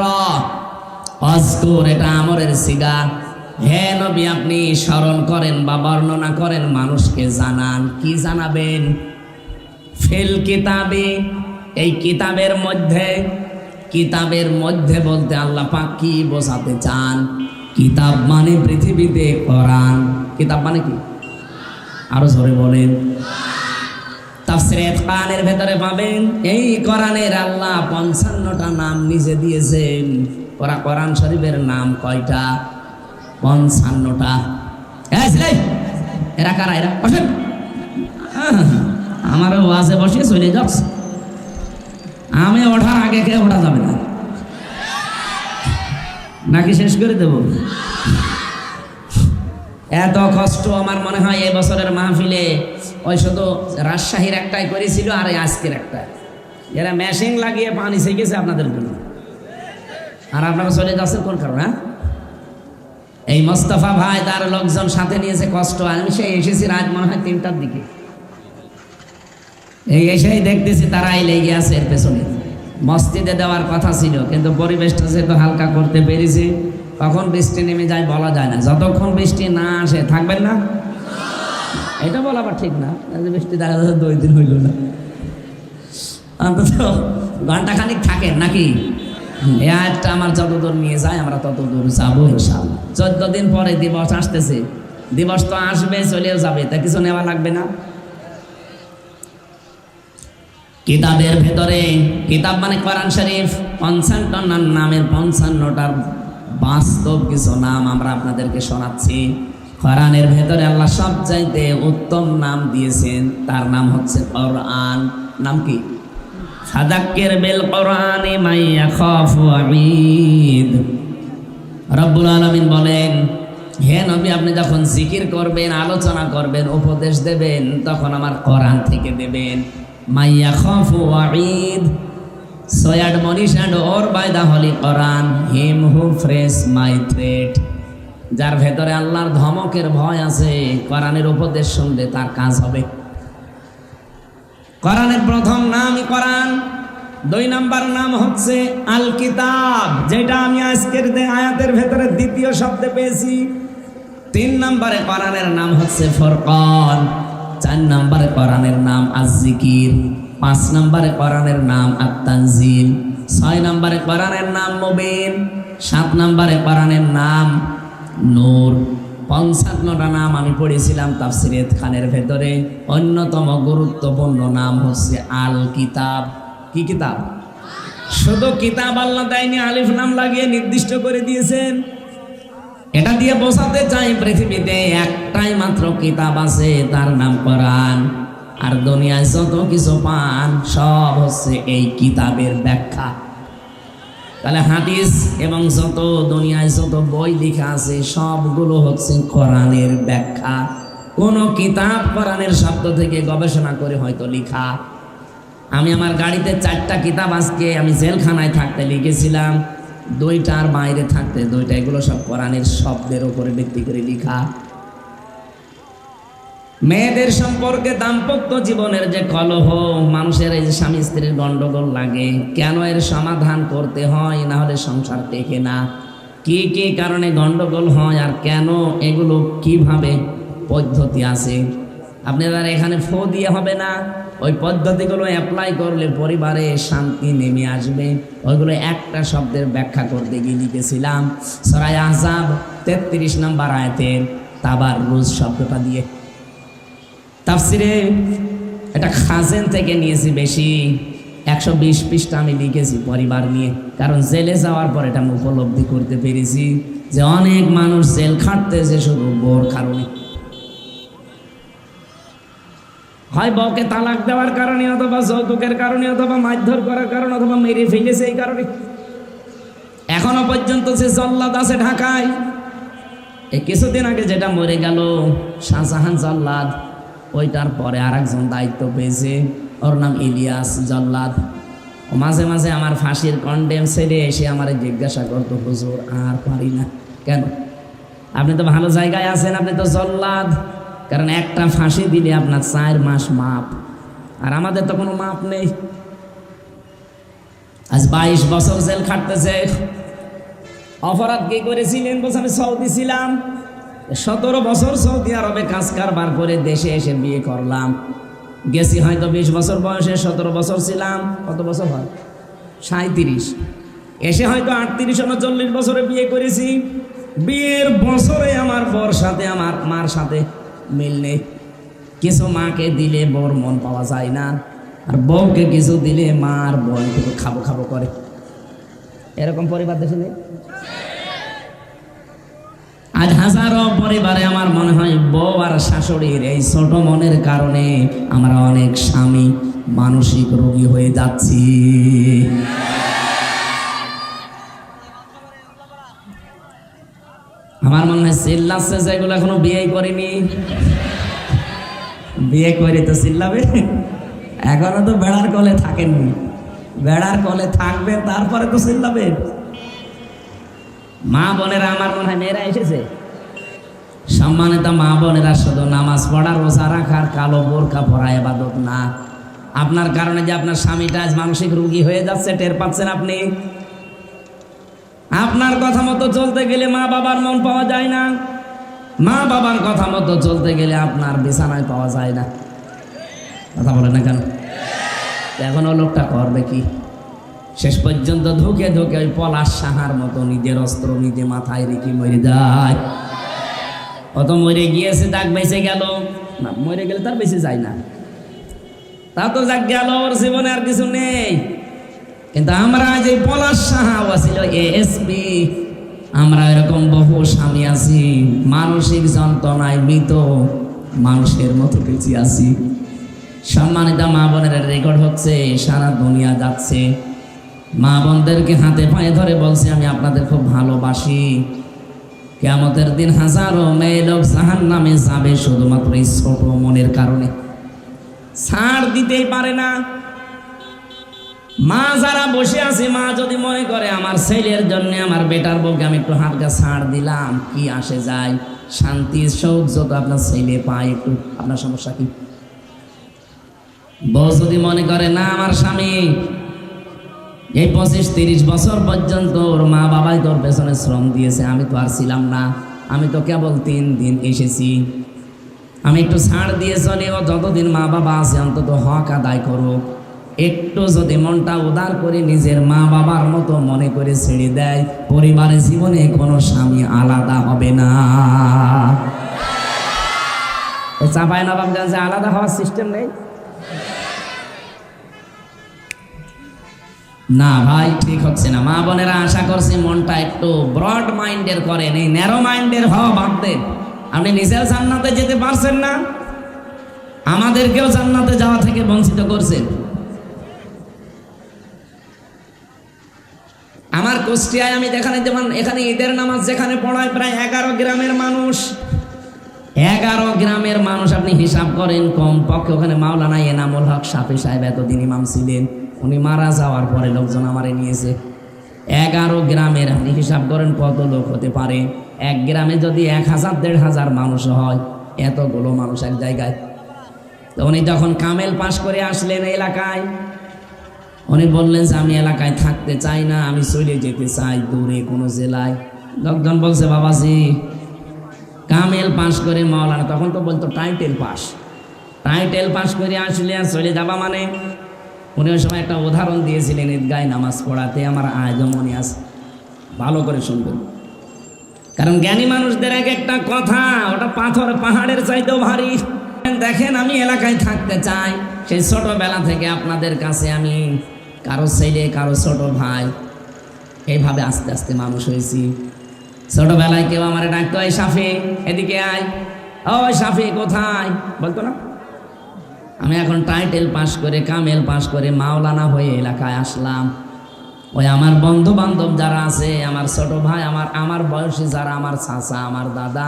অজকুর, এটা আমরের সিগা। হে নবী, আপনি স্মরণ করেন বা বর্ণনা করেন, মানুষকে জানান। কি জানাবেন? ফিল কিতাবে, এই কিতাবের মধ্যে। কিতাবের মধ্যে বলতে আল্লাহ পাক কি বোঝাতে চান? কিতাব মানে পৃথিবীতে কোরআন। কিতাব মানে কি? আরো জোরে বলেন। তাফসীরে ইতকানের ভেতরে পাবেন এই কোরআনের আল্লাহ 55টা নাম নিজে দিয়েছেন। কোরআন শরীফের নাম কয়টা? 55টা। এরা কারা? এরা বসেন। আমারও ওয়াজে বসে চলে যাচ্ছে। আমি ওঠার আগে কে ওঠা যাবে না নাকি শেষ করে দেব? এত কষ্ট আমার মনে হয় এই বছরের মাহফিলে ওই শুধু রাজশাহীর একটাই করেছিল আর আজকের একটা। এরা মেশিন লাগিয়ে পানি শিখেছে আপনাদের জন্য, আর আপনারা চলে যাচ্ছেন কোন কারণে? এই মোস্তফা ভাই তার লোকজন সাথে নিয়েছে, কষ্ট। আমি সেই এসেছি রাত মনে হয় 3টার দিকে, এই এসেই দেখতেছি তারাই লেগে আছে এর পেছনে। মসজিদে দেওয়ার কথা ছিল, কিন্তু পরিবেশটা যেহেতু হালকা করতে পেরেছি। কখন বৃষ্টি নেমে যায় বলা যায় না। যতক্ষণ বৃষ্টি না আসে থাকবেন না, এটা বলা আবার ঠিক না। বৃষ্টি দেখা যাচ্ছে 2 দিন হইল না, অন্তত ঘন্টাখানিক থাকেন নাকি? এই আয়াতটা আমার যতদূর নিয়ে যায় আমরা ততদূর যাবো ইনশাআল্লাহ। 14 দিন পরে দিবস আসতেছে। দিবস তো আসবে, চলেও যাবে, তা কিছু নেওয়া লাগবে না। কিতাবের ভেতরে, কিতাব মানে কোরআন শরীফ, 55টার নামের 55টার বাস্তব কিছু নাম আমরা আপনাদেরকে শোনাচ্ছি। কোরআনের ভেতরে আল্লাহ সবচাইতে উত্তম নাম দিয়েছেন, তার নাম হচ্ছে কোরআন। নাম কি? ফাযাক্কির বিল কোরআনি মান ইয়াখাফু ওয়াঈদ। রব্বুল আলামিন বলেন, হে নবী, আপনি যখন জিকির করবেন, আলোচনা করবেন, উপদেশ দেবেন, তখন আমার কোরআন থেকে দেবেন। মান ইয়াখাফু ওয়াঈদ, so admonish and or by the holy Quran him who frays my threat। যার ভেতরে আল্লাহর ধমকের ভয় আছে, কোরআনের উপদেশ শুনলে তার কাজ হবে। কোরআনের প্রথম নামই কোরআন। 2 নাম্বার নাম হচ্ছে আল কিতাব, যেটা আমি আজকের আয়াতের ভেতরে দ্বিতীয় শব্দে পেয়েছি। 3 নম্বরে কোরআনের নাম হচ্ছে ফুরকান। 4 নম্বরে কোরআনের নাম আজ-জিকির। 5 নম্বরে কোরআনের নাম আত-তানজিল। 6 নম্বরে কোরআনের নাম মুবিন। 7 নম্বরে কোরআনের নাম নূর। 55টা নাম আমি পড়েছিলাম তাফসীরে খানের ভেতরে। অন্যতম গুরুত্বপূর্ণ নাম হচ্ছে আল কিতাব। কি কিতাব? শুধু কিতাব আল্লাহ দেয়নি, আলিফ নাম লাগিয়ে নির্দিষ্ট করে দিয়েছেন। এটা দিয়ে বোঝাতে চাই পৃথিবীতে একটাই মাত্র কিতাব আছে, তার নাম কোরআন। আর দুনিয়ায় যত কিছু পান সব হচ্ছে এই কিতাবের ব্যাখ্যা। তাহলে হাদিস এবং যত দুনিয়ায় যত বই লেখা আছে সবগুলো হচ্ছে কোরআনের ব্যাখ্যা। কোন কিতাব কোরআনের শব্দ থেকে গবেষণা করে হয়তো লেখা। আমি আমার গাড়িতে 4টা কিতাব আজকে আমি জেলখানায় থাকতে লিখেছিলাম, 2টার বাইরে থাকতে 2টা, এগুলো সব কোরআনের শব্দের উপরে ভিত্তি করে লেখা। মেয়েদের সম্পর্কে দাম্পত্য জীবনের যে কলহ, মানুষের এই যে স্বামী স্ত্রীর গন্ডগোল লাগে, কেন এর সমাধান করতে হয়, না হলে সংসার টেকে না, কি কি কারণে গন্ডগোল হয় আর কেন, এগুলো কিভাবে পদ্ধতি আছে। আপনাদের এখানে ফো দিয়ে হবে না, ওই পদ্ধতিগুলো অ্যাপ্লাই করলে পরিবারে শান্তি নেমে আসবে। ওইগুলো একটা শব্দের ব্যাখ্যা করতে গিয়ে লিখেছিলাম সূরা আহজাব 33 নম্বর আয়াতের তাবাররুজ শব্দটা দিয়ে। তাফসিরে এটা খাজেন থেকে নিয়েছি বেশি, 120 পৃষ্ঠা আমি লিখেছি পরিবার নিয়ে। কারণ জেলে যাওয়ার পর এটা আমি উপলব্ধি করতে পেরেছি যে অনেক মানুষ জেল খাটতেছে শুধু বোর কারণে। হয় বউকে তালাক দেওয়ার কারণে, অথবা যৌতুকের কারণে, অথবা মারধর করার কারণে, অথবা মেরে ফেলেছে এই কারণে। এখনো পর্যন্ত যে জল্লাদ আছে ঢাকায়, এই কিছুদিন আগে যেটা মরে গেল শাহজাহান জল্লাদ, ওইটার পরে আর একজন দায়িত্ব পেয়েছে, ওর নাম ইলিয়াস জল্লাদ। ও মাঝে মাঝে আমার ফাঁসির কন্ডেম ছেড়ে এসে আমার জিজ্ঞাসা করতো, হুজুর আর পারি না। কেন? আপনি তো ভালো জায়গায় আছেন, আপনি তো জল্লাদ। কারণ একটা ফাঁসি দিলে আপনার 4 মাস মাপ, আর আমাদের তো কোনো মাপ নেই। আজ 22 বছর জেল খাটতেছে। অপরাধ কি করেছিলেন? বলছে আমি সৌদি ছিলাম, 17 বছর সৌদি আরবে কাজ কারবার করে দেশে এসে বিয়ে করলাম। গেছি হয়তো 20 বছর বয়সে, 17 বছর ছিলাম। কত বছর হয়? 37। এসে হয়তো 38-39 বছরে বিয়ে করেছি। বিয়ের বছরে আমার বর সাথে আমার মার সাথে মিল নেই। কিছু মাকে দিলে বর মন পাওয়া যায় না, আর বউকে কিছু দিলে মার বল খাবো খাবো করে। এরকম পরিবার দেশে নেই। আজ হাজারো পরিবারে আমার মনে হয় বউ আর শাশুড়ির এই ছোট মনের কারণে আমরা অনেক স্বামী মানসিক রোগী হয়ে যাচ্ছি। আমার মনে হয় চিল্লাচ্ছে যেগুলো এখনো বিয়ে করেনি, বিয়ে করে তো চিল্লাবে। এখনো তো বেড়ার কোলে থাকেননি, বেড়ার কোলে থাকবেন তারপরে তো চিল্লাবে। মা বোনেরা, আমার মনে হয় মেয়েরা এসেছে, সম্মানিত মা বোনেরা, শুধু নামাজ পড়া রোজা রাখার কালো বোরকা পরা ইবাদত না। আপনার কারণে যে আপনার স্বামীটা আজ মানসিক রোগী হয়ে যাচ্ছে, টের পাচ্ছেন আপনি? আপনার কথা মতো চলতে গেলে মা বাবার মন পাওয়া যায় না, মা বাবার কথা মতো চলতে গেলে আপনার বিছানায় পাওয়া যায় না। কথা বলে না কেন? এখন ও লোকটা করবে কি? শেষ পর্যন্ত ধুকে ধুকে ওই পলাশ সাহার মতো নিজের অস্ত্র নিজে মাথায় রেখে মরে যায়। অত মরে গিয়েছে, তাক বেঁচে গেল না, মরে গেলে তার বেঁচে যায় না, তা তো যাক গেল, ওর জীবনে আর কিছু নেই। কিন্তু আমরা যে পলাশ সাহা ছিল এএসপি, আমরা এরকম বহু স্বামী আছি, মানসিক যন্ত্রণায় মৃত মানুষের মতো বেঁচে আছি। সম্মানিত মা বোনের রেকর্ড হচ্ছে, সারা দুনিয়া যাচ্ছে। মা বোনদেরকে হাতে পায়ে ধরে বলছে, আমি আপনাদের খুব ভালোবাসি। কিয়ামতের দিন হাজারো মেয়ে লোক জাহান্নামে যাবে শুধুমাত্র এই ছোট মনের কারণে, ছাড় দিতেই পারে না। মা যারা বসে আছে, মা যদি মনে করে আমার ছেলের জন্য, আমার বেটার বউকে আমি একটু হালকা ছাড় দিলাম, কি আসে যায়, শান্তি সৌর্য তো আপনার ছেলে পায়, একটু আপনার সমস্যা কি? বউ যদি মনে করে না, আমার স্বামী এই 25-30 বছর পর্যন্ত ওর মা বাবাই তোর পেছনে শ্রম দিয়েছে, আমি তো আর ছিলাম না, আমি তো কেবল 3 দিন এসেছি, আমি একটু ছাড় দিয়ে চলে, ও যতদিন মা বাবা আছে অন্তত হক আদায় করুক। একটু যদি মনটা উদার করে নিজের মা বাবার মতো মনে করে ছেড়ে দেয়, পরিবারের জীবনে কোনো স্বামী আলাদা হবে না। চাঁপাই নবাবগঞ্জে আলাদা হওয়ার সিস্টেম নেই না ভাই, ঠিক হচ্ছে না। মা বোনেরা, আশা করছি মনটা একটু ব্রড মাইন্ডের করেন, এই ন্যারো মাইন্ডের হওয়া বাদ দেন। আপনি নিজেও জান্নাতে যেতে পারছেন না, আমাদেরকেও জান্নাতে যাওয়া থেকে বঞ্চিত করছেন। আমার কুষ্টিয়ায় আমি দেখানে, যেমন এখানে ঈদের নামাজ যেখানে পড়ায় প্রায় 11 গ্রামের মানুষ, 11 গ্রামের মানুষ আপনি হিসাব করেন, কম পক্ষে ওখানে মাওলানা এনামুল হক শাফি সাহেব এতদিন ইমাম ছিলেন, উনি মারা যাওয়ার পরে লোকজন আমারে নিয়েছে। 11 গ্রামের আপনি হিসাব করেন কত লোক হতে পারে। এক গ্রামে যদি 1000-1500 মানুষ হয়, এতগুলো মানুষ এক জায়গায়। তো উনি যখন কামেল পাশ করে আসলেন এলাকায়, উনি বললেন যে আমি এলাকায় থাকতে চাই না, আমি চলে যেতে চাই দূরে কোনো জেলায়। লোকজন বলছে, বাবাজি কামেল পাশ করে মাওলানা, তখন তো বলতো টাইটেল পাস, টাইটেল পাস করে আসলে আর চলে যাবা মানে? উনি ওই সময় একটা উদাহরণ দিয়েছিলেন ঈদগায় নামাজ পড়াতে, আমার আজও মনে আছে, ভালো করে শুনবেন। কারণ জ্ঞানী মানুষদের এক একটা কথা, ওটা পাথর পাহাড়ের চাইতেও ভারী। দেখেন, আমি এলাকায় থাকতে চাই, সেই ছোটবেলা থেকে আপনাদের কাছে আমি কারো ছেলে, কারো ছোট ভাই, এইভাবে আস্তে আস্তে মানুষ হয়েছি। ছোটবেলায় কেউ আমার ডাকতো, এই সাফি এদিকে আয়, ও সাফি কোথায়, বলতো না। আমি এখন টাইটেল পাস করে, কামেল পাস করে মাওলানা হয়ে এলাকায় আসলাম। ওই আমার বন্ধু বান্ধব যারা আছে, আমার ছোট ভাই, আমার বয়সী যারা, আমার চাচা, আমার দাদা,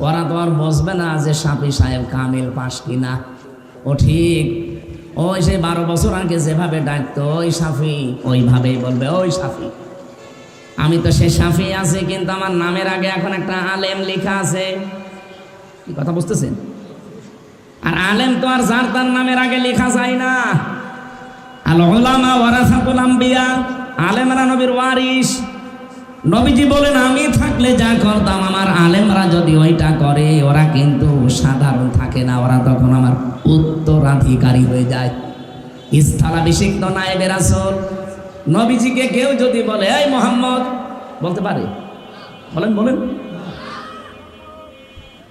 ওরা তো আর বসবে না যে শাফি সাহেব কামিল পাস কিনা। ও ঠিক ওই সে 12 বছর আগে যেভাবে ডাকতো ওই শাফি, ওইভাবেই বলবে ওই শাফি। আমি তো সে শাফি আছি, কিন্তু আমার নামের আগে এখন একটা আলেম লেখা আছে। কি কথা বুঝতেছেন? আর আলেম তো আর যার তার নামের আগে লেখা যায় না। আল উলামা ওয়ারাসাতুল আম্বিয়া, আলেমরা নবীর ওয়ারিস। নবীজি বলেন আমি থাকলে যা করতাম আমার আলেমরা যদি ওইটা করে, ওরা কিন্তু সাধারণ থাকে না, ওরা তখন আমার উত্তরাধিকারী হয়ে যায়। স্থলাভিষিক্ত নায়েবে রাসূল। নবীজিকে কেউ যদি বলে এই মুহাম্মদ, বলতে পারে? বলেন বলেন।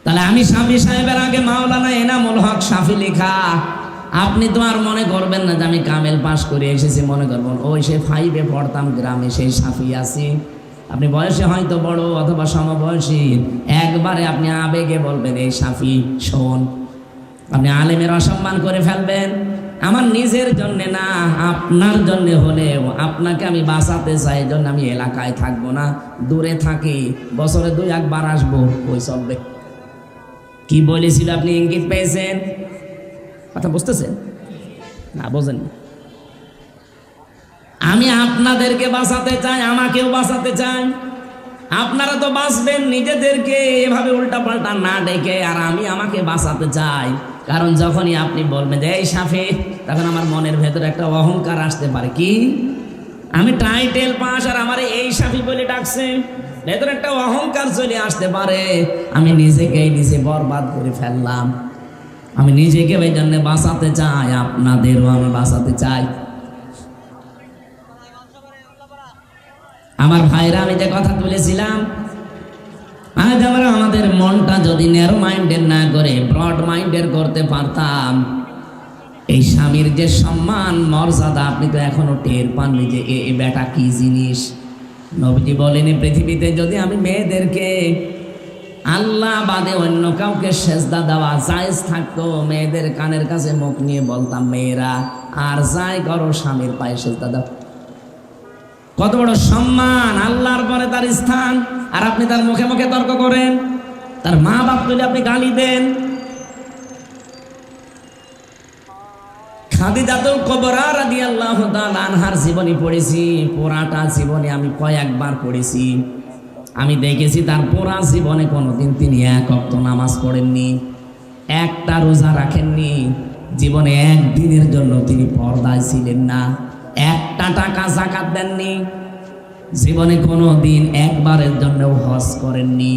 তাহলে আমি শাফি সাহেবের আগে মাওলানা এনামুল হক শাফি লেখা। আপনি তো আর মনে করবেন না যে আমি কামেল পাশ করে এসেছি, মনে করবেন ওই সে 5-এ পড়তাম গ্রামে সেই শাফি আছি। আপনি বয়সে হয়তো বড় অথবা সমবয়সী, একবারে আপনি আবেগে বলবেন এই শাফি শোন। আপনি আলেমের অসম্মান করে ফেলবেন। আমার নিজের জন্য না, আপনার জন্য হলেও আপনাকে আমি বাঁচাতে চাই, জন্য আমি এলাকায় থাকবো না, দূরে থাকি, বছরে 2-1 বার আসবো, ওই চলবে। কি বলেছিল আপনি ইঙ্গিত পেয়েছেন? কথা বুঝতেছেন না? বোঝেন না? আমি আপনাদেরকে বাঁচাতে চাই, আমাকেও বাঁচাতে চাই। আপনারা তো বাঁচবেন নিজেদেরকে এভাবে উল্টা পাল্টা না ডেকে, আর আমি আমাকে বাঁচাতে চাই। কারণ যখনই আপনি বলবেন যে এই শাফি, তখন আমার মনের ভেতরে একটা অহংকার আসতে পারে। কি আমি টাইটেল পাস আর আমার এই শাফি বলে ডাকছে, ভেতরে একটা অহংকার চলে আসতে পারে। আমি নিজেকেই নিজে বরবাদ করে ফেললাম। আমি নিজেকে ওই জন্য বাঁচাতে চাই, আপনাদেরও আমি বাঁচাতে চাই। আমার ভাইরা, আমি যে কথা তুলেছিলাম, আজ আমরা আমাদের মনটা যদি ন্যারো মাইন্ডের না করে ব্রড মাইন্ডের করতে পারতাম, এই স্বামীর যে সম্মান মর্যাদা আপনি তো এখনো টের পাননি যে এ বেটা কি জিনিস। নবীজি বলেন পৃথিবীতে যদি আমি মেয়েদেরকে আল্লাহ বাদে অন্য কাউকে সেজদা দেওয়া জায়েজ থাকতো, মেয়েদের কানের কাছে মুখ নিয়ে বলতাম মেয়েরা আর যাই করো স্বামীর পায়ে সেজদা দাও। কত বড় সম্মান, আল্লাহর পরে তার স্থান, আর আপনি তার মুখে মুখে তর্ক করেন, তার মা বাপ তুলে আপনি গালি দেন। খাদিজাতুল কুবরা রাদিয়াল্লাহু তাআলা আনহার জীবনী পড়েছি, পুরাটা জীবনে আমি কয়েকবার পড়েছি। আমি দেখেছি তার পুরা জীবনে কোনোদিন তিনি 1 ওয়াক্ত নামাজ পড়েননি, একটা রোজা রাখেননি, জীবনে একদিনের জন্য তিনি পর্দায় ছিলেন না, একটা টাকা যাকাত দেননি, জীবনে কোনোদিন একবারের জন্য হজ করেননি।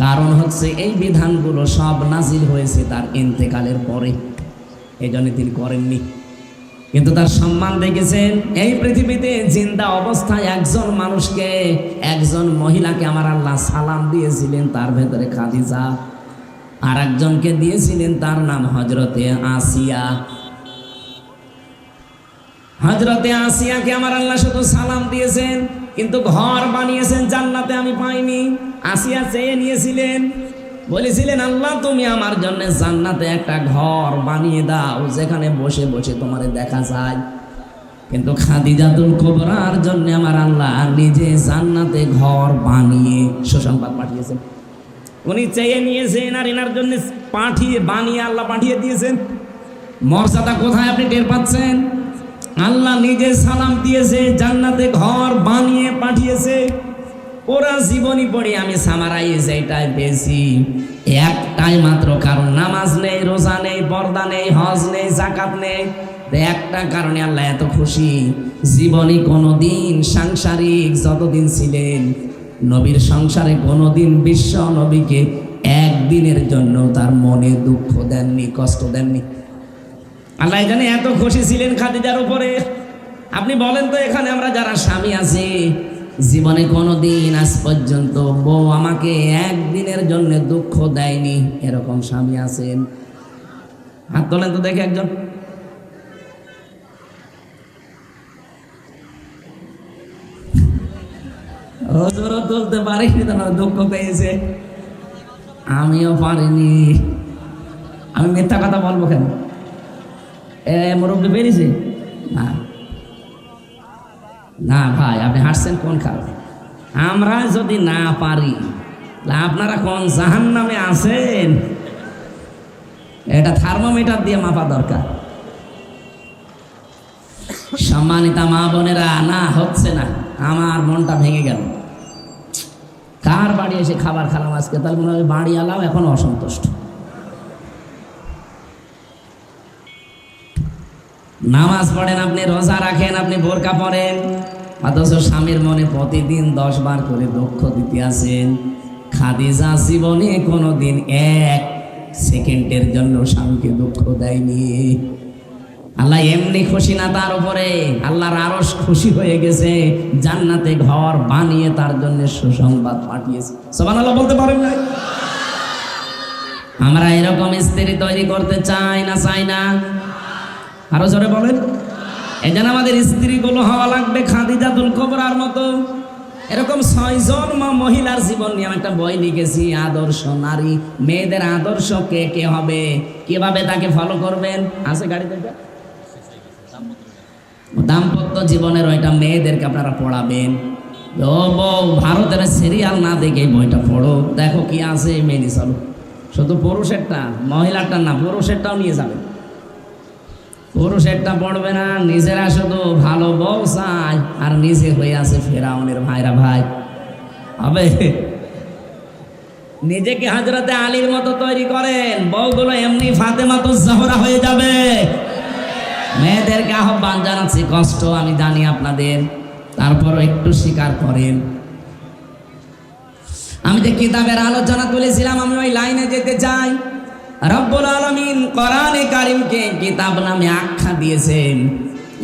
কারণ হচ্ছে এই বিধানগুলো সব নাজিল হয়েছে তার ইন্তেকালের পরে, এই জন্য তিনি করেননি। কিন্তু তার সম্মান দেখেছেন। এই পৃথিবীতে জিন্দা অবস্থায় একজন মানুষকে, একজন মহিলাকে আমার আল্লাহ সালাম দিয়েছিলেন, তার ভেতরে খাদিজা, আর একজনকে দিয়েছিলেন তার নাম হযরতে আসিয়া। হযরতে আসিয়াকে আমার আল্লাহ শুধু সালাম দিয়েছেন, কিন্তু ঘর বানিয়েছেন জান্নাতে আমি পাইনি। আসিয়া চেয়ে নিয়েছিলেন, বলেছিলেন আল্লাহ তুমি আমার জন্য জান্নাতে একটা ঘর বানিয়ে দাও যেখানে বসে বসে তোমারে দেখা যায়। কিন্তু খাদিজাতুল কুবরার জন্য আমার আল্লাহ নিজে জান্নাতে ঘর বানিয়ে সুসংবাদ পাঠিয়েছেন। উনি চেয়ে নিয়েছেন আর এনার জন্য বানিয়ে আল্লাহ পাঠিয়ে দিয়েছেন। মর্যাদা কোথায় আপনি টের পাচ্ছেন? আল্লাহ নিজে সালাম দিয়েছে, জান্নাতে ঘর বানিয়ে পাঠিয়েছে। ওরা জীবনী পড়ে আমি সামারাইজ এইটাই পেয়েছি, একটাই মাত্র কারণ, নামাজ নেই, রোজা নেই, পর্দা নেই, হজ নেই, যাকাত নেই। একটা কারণে আল্লাহ এত খুশি, জীবনী কোনোদিন সাংসারিক যতদিন ছিলেন নবীর সংসারে কোনোদিন বিশ্ব নবীকে একদিনের জন্য তার মনে দুঃখ দেননি, কষ্ট দেননি। আল্লাহ জানে এত খুশি ছিলেন খাদিজার উপরে। আপনি বলেন তো, এখানে আমরা যারা স্বামী আছি, জীবনে কোনোদিন আজ পর্যন্ত বউ আমাকে একদিনের জন্য দুঃখ দেয়নি, এরকম স্বামী আছেন? হাত তোলেন তো দেখে একজন। হুজুরও তুলতে পারিনি, তোমার দুঃখ পেয়েছে, আমিও পারিনি। আমি মিথ্যা কথা বলবো কেন? মুরব্বী বেরিয়েছে না, না ভাই, আপনি হাসছেন কোন কারণে? আমরা যদি না পারি, আপনারা কোন জাহান্নামে আছেন এটা থার্মোমিটার দিয়ে মাপা দরকার। সম্মানিতা মা বোনেরা, না হচ্ছে না, আমার মনটা ভেঙে গেল। কার বাড়ি এসে খাবার খেলাম আজকে, তাহলে মনে হয় বাড়ি আলাম এখন অসন্তুষ্ট। নামাজ পড়েন আপনি, রোজা রাখেন আপনি, বোরকা পরেন, অথচ স্বামীর মনে প্রতিদিন 10 বার করে দুঃখ দিতে আছেন। খাদিজা জীবনে কোনোদিন 1 সেকেন্ডের জন্য স্বামীকে দুঃখ দেয়নি। আল্লাহ এমনি খুশি না তার উপরে, আল্লাহর আরশ খুশি হয়ে গেছে, জান্নাতে ঘর বানিয়ে তার জন্য সুসংবাদ পাঠিয়েছে। সুবহানাল্লাহ বলতে পারেন না? আমরা এরকম স্ত্রী তৈরি করতে চাই না, চাই না? আরো জোরে বলেন। এই জন্য আমাদের স্ত্রীগুলো হওয়া লাগবে খাদিজাতুল কুবরার মতো। এরকম 6 জন মহিলার জীবন নিয়ে আমি একটা বই লিখেছি, আদর্শ নারী। মেয়েদের আদর্শ কে কে হবে, কিভাবে তাকে ফলো করবেন, আছে গাড়িতে। দাম্পত্য জীবনের ওইটা মেয়েদেরকে আপনারা পড়াবেন। ও বউ, ভারতের সিরিয়াল না দেখে বইটা পড়ো, দেখো কি আছে, মেনে চলো। শুধু পুরুষেরটা, মহিলারটা না, পুরুষেরটাও নিয়ে যাবে। পুরুষেরটা পড়বে না, নিজেরা শুধু ভালো বউ চায় আর নিজে হয়ে আছে ফেরাউনের ভাইরা। ভাই হবে, নিজেকে হযরতে আলীর মতো তৈরি করেন, বউগুলো এমনি ফাতেমাতুজ জাহরা হয়ে যাবে। মেয়েদেরকে আহ্বান জানাচ্ছি, কষ্ট আমি জানি আপনাদের, তারপরও একটু স্বীকার করেন। আমি যে কিতাবের আলোচনা তুলেছিলাম, আমি ওই লাইনে যেতে চাই। রব্বুল আলামিন কোরআনে কারীমকে কিতাব নামে আখ্যা দিয়েছেন।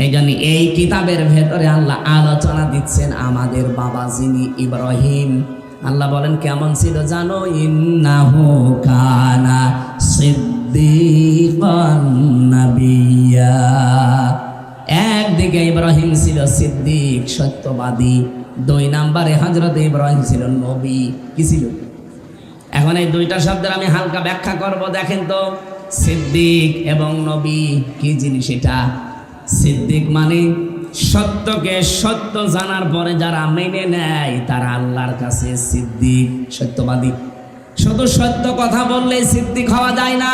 এই জন্য এই কিতাবের ভেতরে আল্লাহ আলোচনা দিচ্ছেন আমাদের বাবা যিনি ইব্রাহিম। আল্লাহ বলেন কেমন ছিল জানো? ইন্নাহু কানা সিদ্দিকান নাবিয়্যা। একদিকে ইব্রাহিম ছিল সিদ্দিক, সত্যবাদী। 2 নম্বরে হযরত ইব্রাহিম ছিল নবী। কি ছিল? এখন এই 2টা শব্দের আমি হালকা ব্যাখ্যা করব। দেখেন তো, সিদ্দিক এবং নবী কি জিনিস এটা? সিদ্দিক মানে সত্যকে সত্য জানার পরে যারা মেনে নেয় তারা আল্লাহর কাছে সিদ্দিক, সত্যবাদী। শুধু সত্য কথা বললেই সিদ্দিক হওয়া যায় না,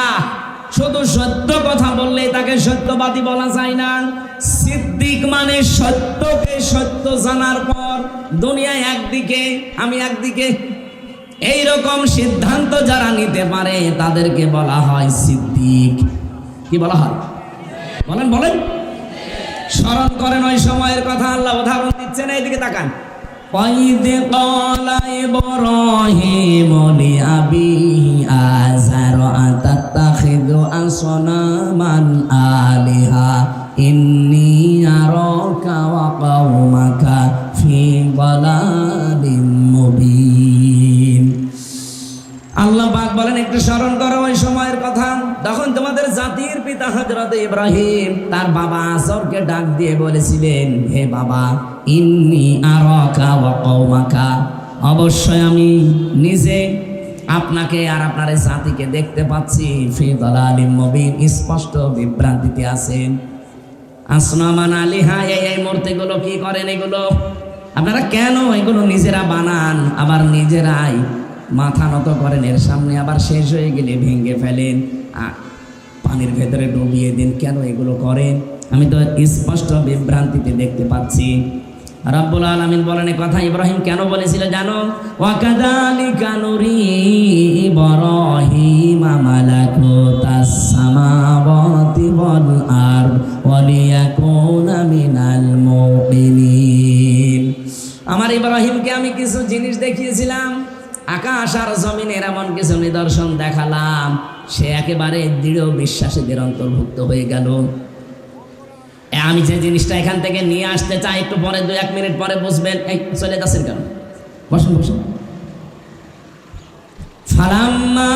শুধু সত্য কথা বললেই তাকে সত্যবাদী বলা যায় না। সিদ্দিক মানে সত্যকে সত্য জানার পর দুনিয়ায় একদিকে আমি একদিকে, এইরকম সিদ্ধান্ত যারা নিতে পারে তাদেরকে বলা হয় সিদ্দিক। কি বলা হয়? বলেন বলেন। স্মরণ করেন ওই সময়ের কথা, আল্লাহ উদাহরণ দিচ্ছেন। এইদিকে তাকান। ওয়াইদ ক্বালা ইব্রাহিমু লিআবিহি আযার আতাত্তাখিযু আসনামান আলিহা ইন্নী আরাকা ওয়া কওমাকা ফি যালালিম মুবিন। আল্লাহ পাক বলেন একটু স্মরণ করো ওই সময়ের কথা, তখন তোমাদের জাতির পিতা হযরত ইব্রাহিম তার বাবা আজরকে ডাক দিয়ে বলেছিলেন, হে বাবা, ইন্নী আরাকা ওয়া কওমাকা, অবশ্যই আমি নিজে আপনাকে আর আপনার জাতিকে দেখতে পাচ্ছি ফি যালালিম মুবিন, স্পষ্ট বিভ্রান্তিতে আছেন। আসনামান আলিহা, এই মূর্তিগুলো কি করেন? এগুলো আপনারা কেন এগুলো নিজেরা বানান, আবার নিজেরাই মাথা নত করেন এর সামনে, আবার শেষ হয়ে গেলে ভেঙে ফেলেন, পানির ভেতরে ডুবিয়ে দিন? কেন এগুলো করেন? আমি তো স্পষ্ট বিভ্রান্তিতে দেখতে পাচ্ছি। রব্বুল আলামিন বলেন কথা ইব্রাহিম কেন বলেছিল জানো? ওয়াকাযালিকা নুরি ইব্রাহিমা মালাকুতাস সামাওয়াতি ওয়াল আরদ ওয়া লিয়াকুনা মিনাল মুকিনিন। আমার ইব্রাহিমকে আমি কিছু জিনিস দেখিয়েছিলাম, আকাশ আর জমিনের এমন কিছু নিদর্শন দেখালাম, সে একেবারে দৃঢ় বিশ্বাসীদের অন্তর্ভুক্ত হয়ে গেল। আমি যে জিনিসটা এখান থেকে নিয়ে আসতে চাই, একটু পরে 2-1 মিনিট পরে বুঝবেন। এই চলে যাচ্ছেন কেন? বসুন বসুন। ফালাম্মা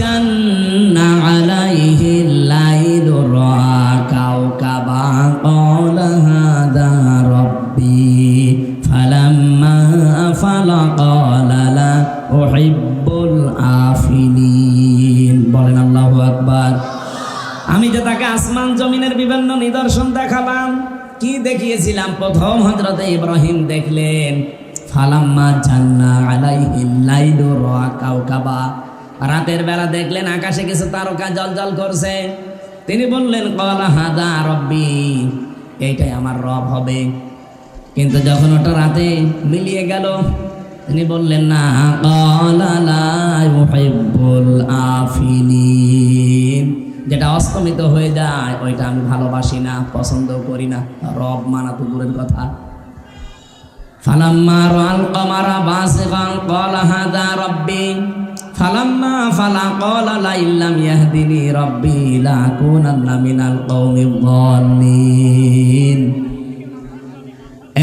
জান্না আলাইহিল লাইলু রাআ কাওকাবা ক্বালা হাযা রাব্বি ফালাম্মা আফালা ক্বালা লা উহিব্বুল আফিলিন। বলেন আল্লাহু আকবার। আমি যে তাকে আসমান জমিনের বিভিন্ন নিদর্শন দেখালাম, কি দেখিয়েছিলাম? প্রথম হযরতে ইব্রাহিম দেখলেন ফালাম্মা জান্না আলাইহিল লাইলু রাআ কাওকাবা, রাতের বেলা দেখলেন আকাশে কিছু তারকা জ্বলজ্বল করছে। তিনি বললেন ক্বালা হাদা রাব্বি, এইটাই আমার রব হবে। কিন্তু যখন ওটা রাতে মিলিয়ে গেল, তিনি বললেন না, ক্বালা লা ইউহিব্বুল আফিলিন, যেটা অস্তমিত হয়ে যায় ওইটা আমি ভালোবাসি না, পছন্দ করি না। রব মানা তো দূরের কথা। ফালাম্মা রাআল কমারা বাসিগান ক্বালা হাদা রাব্বি ফালাম্মা ফালা ক্বালা লা ইল্লাম ইয়াহদিনি রাব্বি লাকুনান্না মিনাল কওমিয যালিমিন।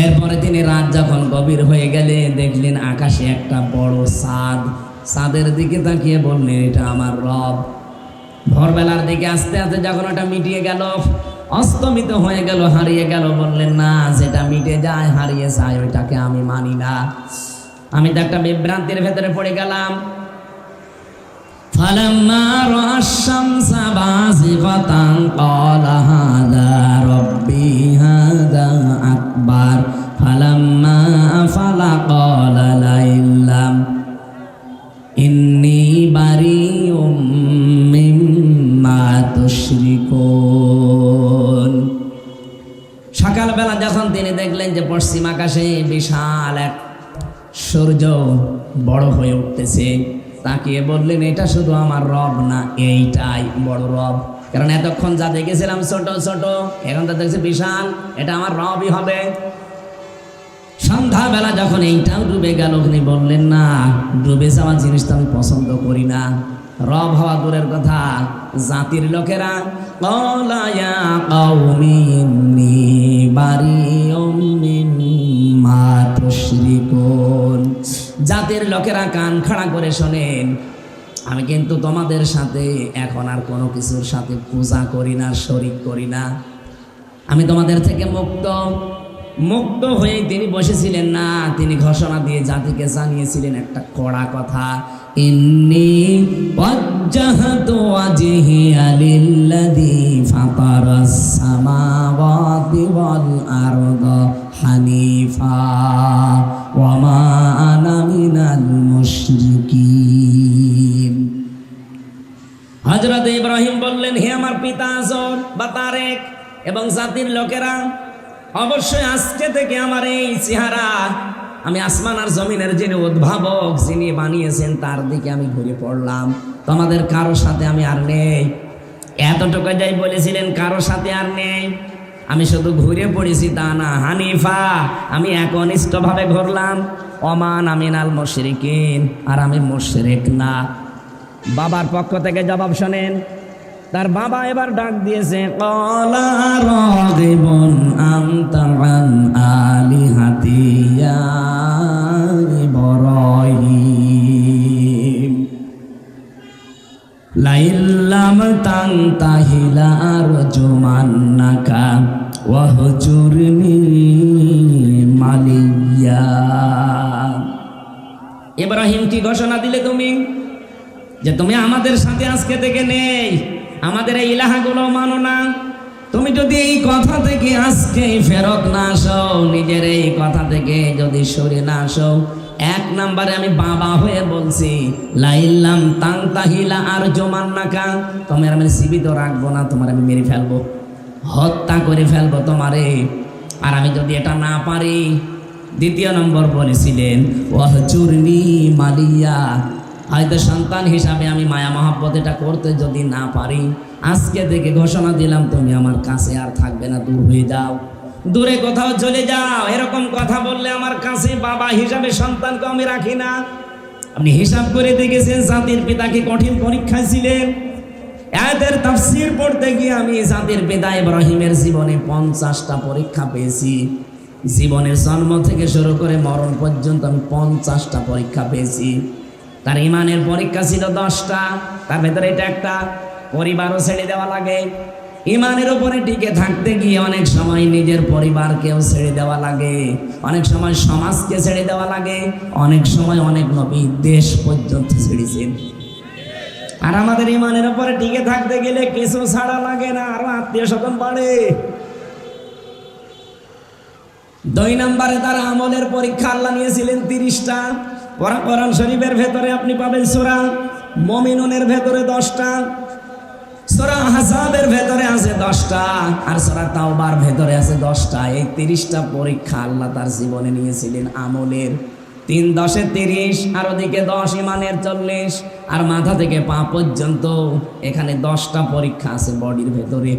এরপরে তিনি রাত যখন গভীর হয়ে গেলে দেখলেন আকাশে একটা বড় চাঁদ। চাঁদের দিকে তাকিয়ে বললেন এটা আমার রব। ভোরবেলার দিকে আস্তে আস্তে যখন ওটা মিটিয়ে গেল, অস্তমিত হয়ে গেল, হারিয়ে গেল, বললেন না, যেটা মিটে যায় হারিয়ে যায় ওইটাকে আমি মানি না। আমি তো একটা বিভ্রান্তির ভেতরে পড়ে গেলাম। ফালাম্মা রাআশ শামসা বাযিগাতান ক্বালা হাযা রাব্বি হাযা আকবার ফালাম্মা আফালা ক্বালা লা ইল্লাম ইন্নী বারিউম মিম্মা তুশরিকুন। সকালবেলা যখন তিনি দেখলেন যে পশ্চিম আকাশে বিশাল এক সূর্য বড় হয়ে উঠতেছে, তাকিয়ে বললেন এটা শুধু আমার রব না, এইটাই বড় রব। কারণ এতক্ষণ যা দেখেছিলাম ছোট ছোট, এখন তো দেখছি বিশাল, এটা আমার রবই হবে। সন্ধ্যাবেলা যখন এইটাও ডুবে গেল, উনি বললেন না, ডুবে যাওয়া জিনিসটা আমি পছন্দ করি না। রব হওয়া দূরের কথা, জাতির লোকেরা ক্বালা ইয়া কওমি ইন্নী বারিউম মিম্মা তুশরিকুন, জাতির লোকেরা কান খাড়া করে শোনেন, আমি কিন্তু তোমাদের সাথে এখন আর কোনো কিছুর সাথে পূজা করি না, শরীক করি না, আমি তোমাদের থেকে মুক্ত। মুক্ত হয়ে তিনি বসেছিলেন না, তিনি ঘোষণা দিয়ে জাতিকে জানিয়েছিলেন একটা কড়া কথা, ইন্নী ওয়াজ্জাহতু ওয়াজহিয়া লিল্লাযী ফাতারাস সামাওয়াতি ওয়াল আরদা হানিফা ওয়া মা আনা মিনাল মুশরিকিন। হযরত ইব্রাহিম বললেন, হে আমার পিতা আজর বা তারেক এবং জাতির লোকেরা, অবশ্যই আজকে থেকে আমার এই চেহারা, আমি আসমান আর জমিনের যিনি উদ্ভাবক, যিনি বানিয়েছেন তার দিকে আমি ঘুরে পড়লাম। তোমাদের কারো সাথে আমি আর নেই। এতটুকু যাই বলেছিলেন কারো সাথে আর নেই, আমি শুধু ঘুরে পড়েছি তা না, হানিফা, আমি একনিষ্ঠভাবে ঘুরলাম। ওমান আমিনাল মুশরিকিন, আর আমি মুশরিক না। বাবার পক্ষ থেকে জবাব শোনেন। তার বাবা এবার ডাক দিয়েছে, ক্বালা রাগিবুন আনতা আন আলিহাতি ইয়া ইব্রাহিম লাইল্লাম তানতাহি লারজুমান্নাকা ওয়াহজুরনি মালিয়া। ইব্রাহিম কি ঘোষণা দিলে তুমি যে তুমি আমাদের সাথে আজকে থেকে নেই, আমাদের এই ইলাহাগুলো মানো না। তুমি যদি এই কথা থেকে আজকে ফেরত না আসো, নিজের এই কথা থেকে যদি সরে না আসো, এক নম্বরে আমি বাবা হয়ে বলছি, লাইল্লাম তানতাহিলা আর জমান্নাকা, তোমার আমি জীবিত রাখবো না, তোমার আমি মেরে ফেলবো, হত্যা করে ফেলবো তোমারে। আর আমি যদি এটা না পারি, দ্বিতীয় নম্বর বলেছিলেন ওয়াহজুরনি মালিয়া, হয়তো সন্তান হিসাবে আমি মায়া মহব্বত এটা করতে যদি না পারি, আজকে থেকে ঘোষণা দিলাম তুমি আমার কাছে আর থাকবে না, দূর হয়ে যাও, দূরে কোথাও চলে যাও। এরকম কথা বললে আমার কাছে বাবা হিসাবে সন্তানকে আমি রাখি না। আপনি হিসাব করে দেখেছেন জাতির পিতা কি কঠিন পরীক্ষায় ছিলেন? আয়াতের তাফসীর পড়তে গিয়ে আমি জাতির পিতা ইব্রাহিমের জীবনে 50টা পরীক্ষা পেয়েছি। জীবনের জন্ম থেকে শুরু করে মরণ পর্যন্ত আমি 50টা পরীক্ষা পেয়েছি। তার ইমানের পরীক্ষা ছিল 10টা, তার ভেতরে এটা একটা। পরিবারও ছেড়ে দেওয়া লাগে, ইমানের উপরে টিকে থাকতে গিয়ে অনেক সময় নিজের পরিবারকেও ছেড়ে দেওয়া লাগে, অনেক সময় সমাজকে ছেড়ে দেওয়া লাগে, অনেক সময় অনেক নবী দেশ পর্যন্ত ছেড়েছেন। আর আমাদের ইমানের উপরে টিকে থাকতে গেলে কিছু ছাড়া লাগে না, আরো আত্মীয় স্বজন বাড়ে। 2 নম্বরে তার আমলের পরীক্ষা আল্লাহ নিয়েছিলেন 30টা। কোরআন শরীফের ভেতরে আপনি পাবেন সূরা মুমিনুনের ভেতরে 10টা, সূরা আহজাবের ভেতরে আছে 10টা, আর সূরা তাওবার ভেতরে আছে 10টা। এই 30টা পরীক্ষা আল্লাহ তার জীবনে নিয়েছিলেন আমলের। 3 10 30, আর ওদিকে 10 ইমানের 40, আর মাথা থেকে পা পর্যন্ত এখানে 10টা পরীক্ষা আছে বডির ভেতরে।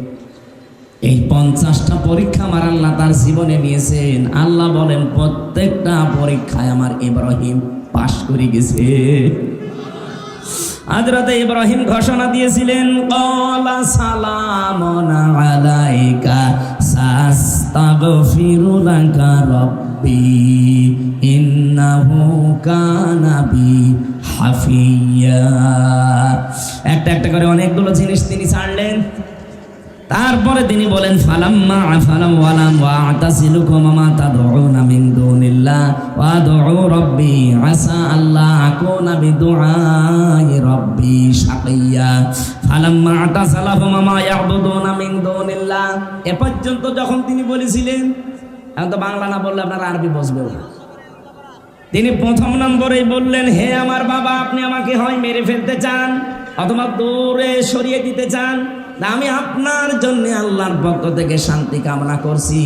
এই 50টা পরীক্ষা আমার আল্লাহ তার জীবনে নিয়েছেন। আল্লাহ বলেন প্রত্যেকটা পরীক্ষায় আমার ইব্রাহিম পাশ করে গেছে। হযরত ইব্রাহিম ঘোষণা দিয়েছিলেন, ক্বালা সালামুন আলাইকা সাস্তাগফিরু লাকা রাব্বি ইন্নাহু কানা বি হাফিয়া। একটা একটা করে অনেকগুলো জিনিস তিনি ছাড়লেন। তারপরে তিনি বলেন, ফালাম্মা আফালাম ওয়ালাম ওয়াতাসিলুকুম মা তাদউনা মিন দুনিল্লাহ ওয়া আদউ রাব্বি আসা আল্লাহ আকুনা বিদুআই রাব্বি শাকিয়া। ফালাম্মা আতাসালাহুম মা ইয়াবুদুনা মিন দুনিল্লাহ, এ পর্যন্ত যখন তিনি বলেছিলেন, এখন তো বাংলা না বললে আপনারা আরবি বুঝবেন না। তিনি 1 নম্বরেই বললেন, হে আমার বাবা, আপনি আমাকে হয় মেরে ফেলতে চান অথবা দূরে সরিয়ে দিতে চান, আমি আপনার জন্য আল্লাহর পক্ষ থেকে শান্তি কামনা করছি।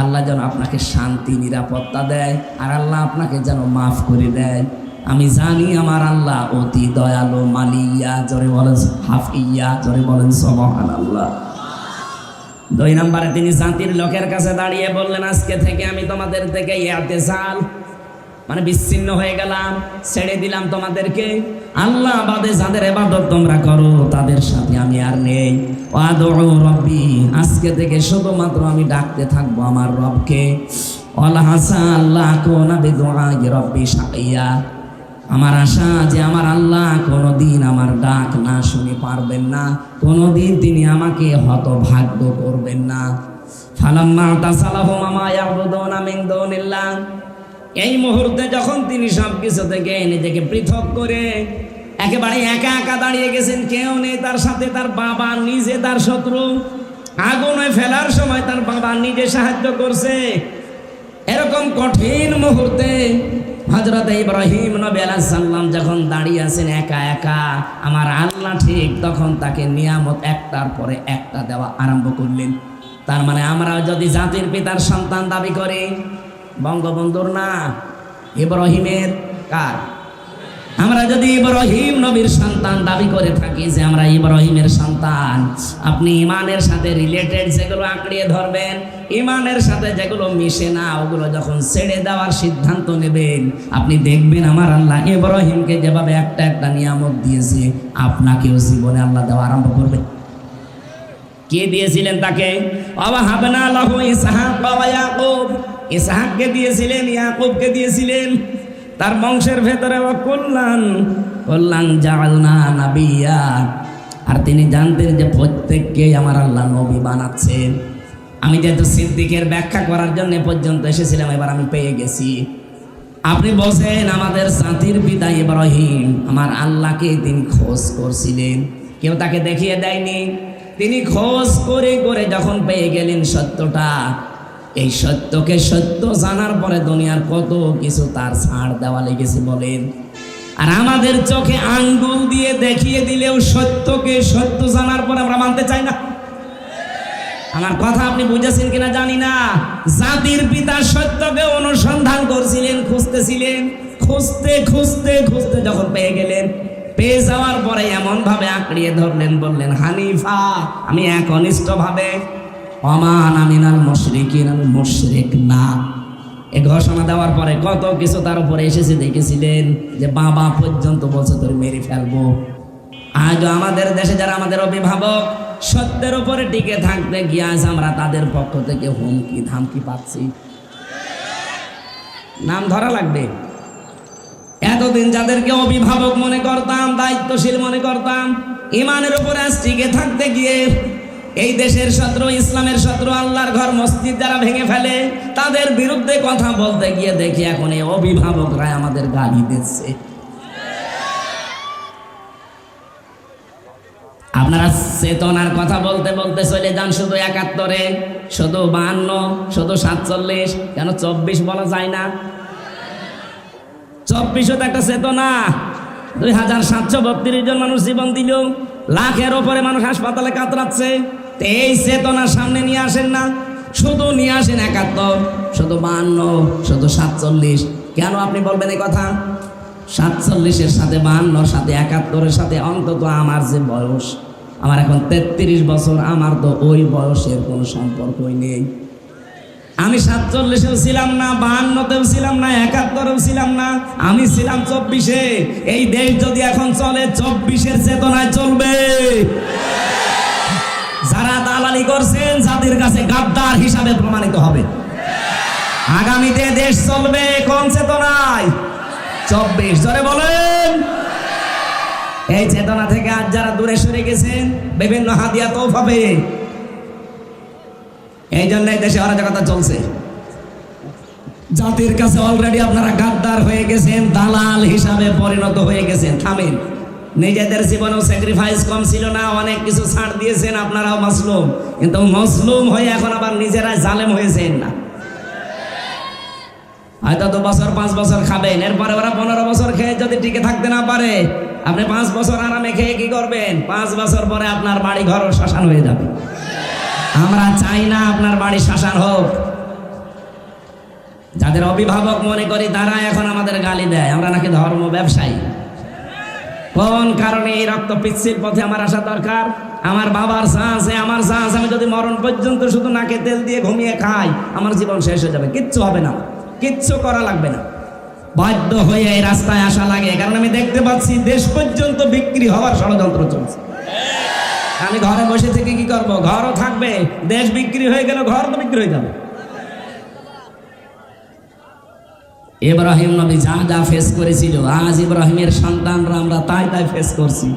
আল্লাহ যেন আপনাকে শান্তি নিরাপত্তা দেয়, আর আল্লাহ আপনাকে যেন মাফ করে দেয়। আমি জানি আমার আল্লাহ অতি দয়ালু মালিয়া, জোরে বলেন হাফিয়া, জোরে বলেন সুবহানাল্লাহ। 2 নম্বরে তিনি জাতির লোকের কাছে দাঁড়িয়ে বললেন, আজকে থেকে আমি তোমাদের থেকে ইতিজাল মানে বিচ্ছিন্ন হয়ে গেলাম, ছেড়ে দিলাম তোমাদেরকে। আল্লাহ বাদে যাদের ইবাদত তোমরা করো তাদের সাথে আমি আর নেই। ওয়াদউ রাব্বি, আজকে থেকে শুধুমাত্র আমি ডাকতে থাকবো আমার রবকে। ওয়ালা হাসা আল্লাহ কুনা বিদুআই রাব্বি শাকিয়া, আমার আশা যে আমার আল্লাহ কোনোদিন আমার ডাক না শুনে পারবেন না, কোনোদিন তিনি আমাকে হতভাগ্য করবেন না। ফালাম্মা তাসালাহুম মা ইয়াবুদুনা মিন দুনিল্লাহ, এই মুহূর্তে যখন তিনি সব কিছু থেকে নিজেকে পৃথক করে একেবারে একা একা দাঁড়িয়ে গেছেন, কেউ নেই তার সাথে, তার বাবা নিজে তার শত্রু, আগুনে ফেলার সময় তার বাবা নিজে সাহায্য করছে। এরকম কঠিন মুহূর্তে হযরত ইব্রাহিম নবী আলাইহিস সালাম যখন দাঁড়িয়ে আছেন একা একা, আমার আল্লাহ ঠিক তখন তাকে নিয়ামত একটার পরে একটা দেওয়া আরম্ভ করলেন। তার মানে আমরা যদি জাতির পিতার সন্তান দাবি করি, বঙ্গবন্ধুর না, ইব্রাহিমের। কার? আমরা যদি ইব্রাহিম নবীর সন্তান দাবি করে থাকি যে আমরা ইব্রাহিমের সন্তান, আপনি ইমানের সাথে রিলেটেড যেগুলো আঁকড়িয়ে ধরবেন, ইমানের সাথে যেগুলো মিশে না ওগুলো যখন ছেড়ে দেওয়ার সিদ্ধান্ত নেবেন, আপনি দেখবেন আমার আল্লাহ ইব্রাহিমকে যেভাবে একটা একটা নিয়ামত দিয়েছে, আপনাকেও জীবনে আল্লাহ দেওয়া আরম্ভ করবে। কে দিয়েছিলেন তাকে? ওয়াহাবনা লাহু ইসহাক ওয়া ইয়াকুব, ইসহাককে দিয়েছিলেন, ইয়াকুবকে দিয়েছিলেন। তার বংশের ভেতরে কল্যাণ জাআলনা নাবিয়্যা, আর তিনি জানতেন যে প্রত্যেককে আমার আল্লাহ নবী বানাচ্ছেন। আমি যেহেতু সিদ্দিকের ব্যাখ্যা করার জন্য পর্যন্ত এসেছিলাম, এবার আমি পেয়ে গেছি। আপনি বলছেন আমাদের জাতির পিতা ইব্রাহিম আমার আল্লাহকে তিনি খোঁজ করছিলেন, কেউ তাকে দেখিয়ে দেয়নি। তিনি খোঁজ করে করে যখন পেয়ে গেলেন সত্যটা, এই সত্যকে সত্য জানার পরে দুনিয়ার কত কিছু তার ছাড় দেওয়া লেগেছে বলেন। আর আমাদের চোখে আঙ্গুল দিয়ে দেখিয়ে দিলেও সত্যকে সত্য জানার পরে আমরা মানতে চাই না। আমার কথা আপনি বুঝেছেন কিনা জানি না। জাতির পিতা সত্যকে অনুসন্ধান করছিলেন, খুঁজতেছিলেন, খুঁজতে খুঁজতে খুঁজতে যখন পেয়ে গেলেন, পেয়ে যাওয়ার পরে এমন ভাবে আঁকড়িয়ে ধরলেন, বললেন হানিফা, আমি একনিষ্ঠ ভাবে, ওমান আমিনাল মুশরিকিন, আমি মুশরিক না। এই ঘোষণা দেওয়ার পরে কত কিছু তার উপরে এসেছে দেখেছিলেন, যে বাবা পর্যন্ত বলছে তোর মেরে ফেলবো। আজও আমাদের দেশে যারা আমাদের অভিভাবক, সত্যের উপরে টিকে থাকতে গিয়ে আজ আমরা তাদের পক্ষ থেকে হুমকি ধামকি পাচ্ছি। নাম ধরা লাগবে। এতদিন যাদেরকে অভিভাবক মনে করতাম, দায়িত্বশীল মনে করতাম, ইমানের উপরে আজ টিকে থাকতে গিয়ে এই দেশের শত্রু, ইসলামের শত্রু, আল্লাহর ঘর মসজিদ যারা ভেঙে ফেলে, তাদের বিরুদ্ধে কথা বলতে গিয়ে দেখি এখন এই অভিভাবকরা আমাদের গালি দিচ্ছে। আপনারা চেতনার কথা বলতে বলতে চলে যান শুধু ৭১-এ। শুধু 52, শুধু 47, কেন 24 বলা যায় না? 24ও তো একটা চেতনা। 2732 জন মানুষ জীবন দিল, লাখের ওপরে মানুষ হাসপাতালে কাতরাচ্ছে। এই চেতনার সামনে নিয়ে আসেন না, শুধু নিয়ে আসেন 71, শুধু 52, শুধু 47। কেন আপনি বলবেন এই কথা? 47-এর সাথে 52-র সাথে 71-এর সাথে অন্তত আমার যে বয়স, আমার এখন 33 বছর, আমার তো ওই বয়সের কোনো সম্পর্কই নেই। আমি 47-এও ছিলাম না, 52-তেও ছিলাম না, 71-এও ছিলাম না, আমি ছিলাম 24-এ। এই দেশ যদি এখন চলে 24-এর চেতনায় চলবে। যারা দালালি করছেন জাতির কাছে গাদ্দার হিসাবে প্রমাণিত হবে। আগামীতে দেশ চলবে কোন চেতনায়? 24। জোরে বলেন। এই চেতনা থেকে আজ যারা দূরে সরে গেছেন বিভিন্ন হাদিয়া তৌফা পেয়ে, এই জন্যই দেশে অরাজকতা চলছে। জাতির কাছে অলরেডি আপনারা গাদ্দার হয়ে গেছেন, দালাল হিসাবে পরিণত হয়ে গেছেন। থামেন। নিজেদের জীবনেও স্যাক্রিফাইস কম ছিল না, অনেক কিছু ছাড় দিয়েছেন, আপনারাও মাসলুম, কিন্তু মজলুম হয়ে এখন আবার নিজেরাই জালেম হয়েছেন না। হয়তো 2 বছর 5 বছর খাবেন, এরপরে ওরা 15 বছর খেয়ে যদি টিকে থাকতে না পারে, আপনি 5 বছর আরামে খেয়ে কি করবেন? 5 বছর পরে আপনার বাড়ি ঘর শ্মশান হয়ে যাবে। আমরা চাই না আপনার বাড়ি শ্মশান হোক। যাদের অভিভাবক মনে করি তারা এখন আমাদের গালি দেয়, আমরা নাকি ধর্ম ব্যবসায়ী। কোন কারণে এই রক্ত পিচ্ছিল পথে আমার আসা দরকার? আমার বাবার চা আছে, আমার চা আছে, আমি যদি মরণ পর্যন্ত শুধু নাকে তেল দিয়ে ঘুমিয়ে খাই, আমার জীবন শেষ হয়ে যাবে, কিচ্ছু হবে না, কিচ্ছু করা লাগবে না। বাধ্য হয়ে এই রাস্তায় আসা লাগে, কারণ আমি দেখতে পাচ্ছি দেশ পর্যন্ত বিক্রি হওয়ার ষড়যন্ত্র চলছে। আমি ঘরে বসে থেকে কি করব? ঘরও থাকবে, দেশ বিক্রি হয়ে গেল, ঘর তো বিক্রি হয়ে যাবে। ইব্রাহিম নবী যা যা ফেস করেছিল, আজ ইব্রাহিমের সন্তানরা আমরা তাই তাই ফেস করছি।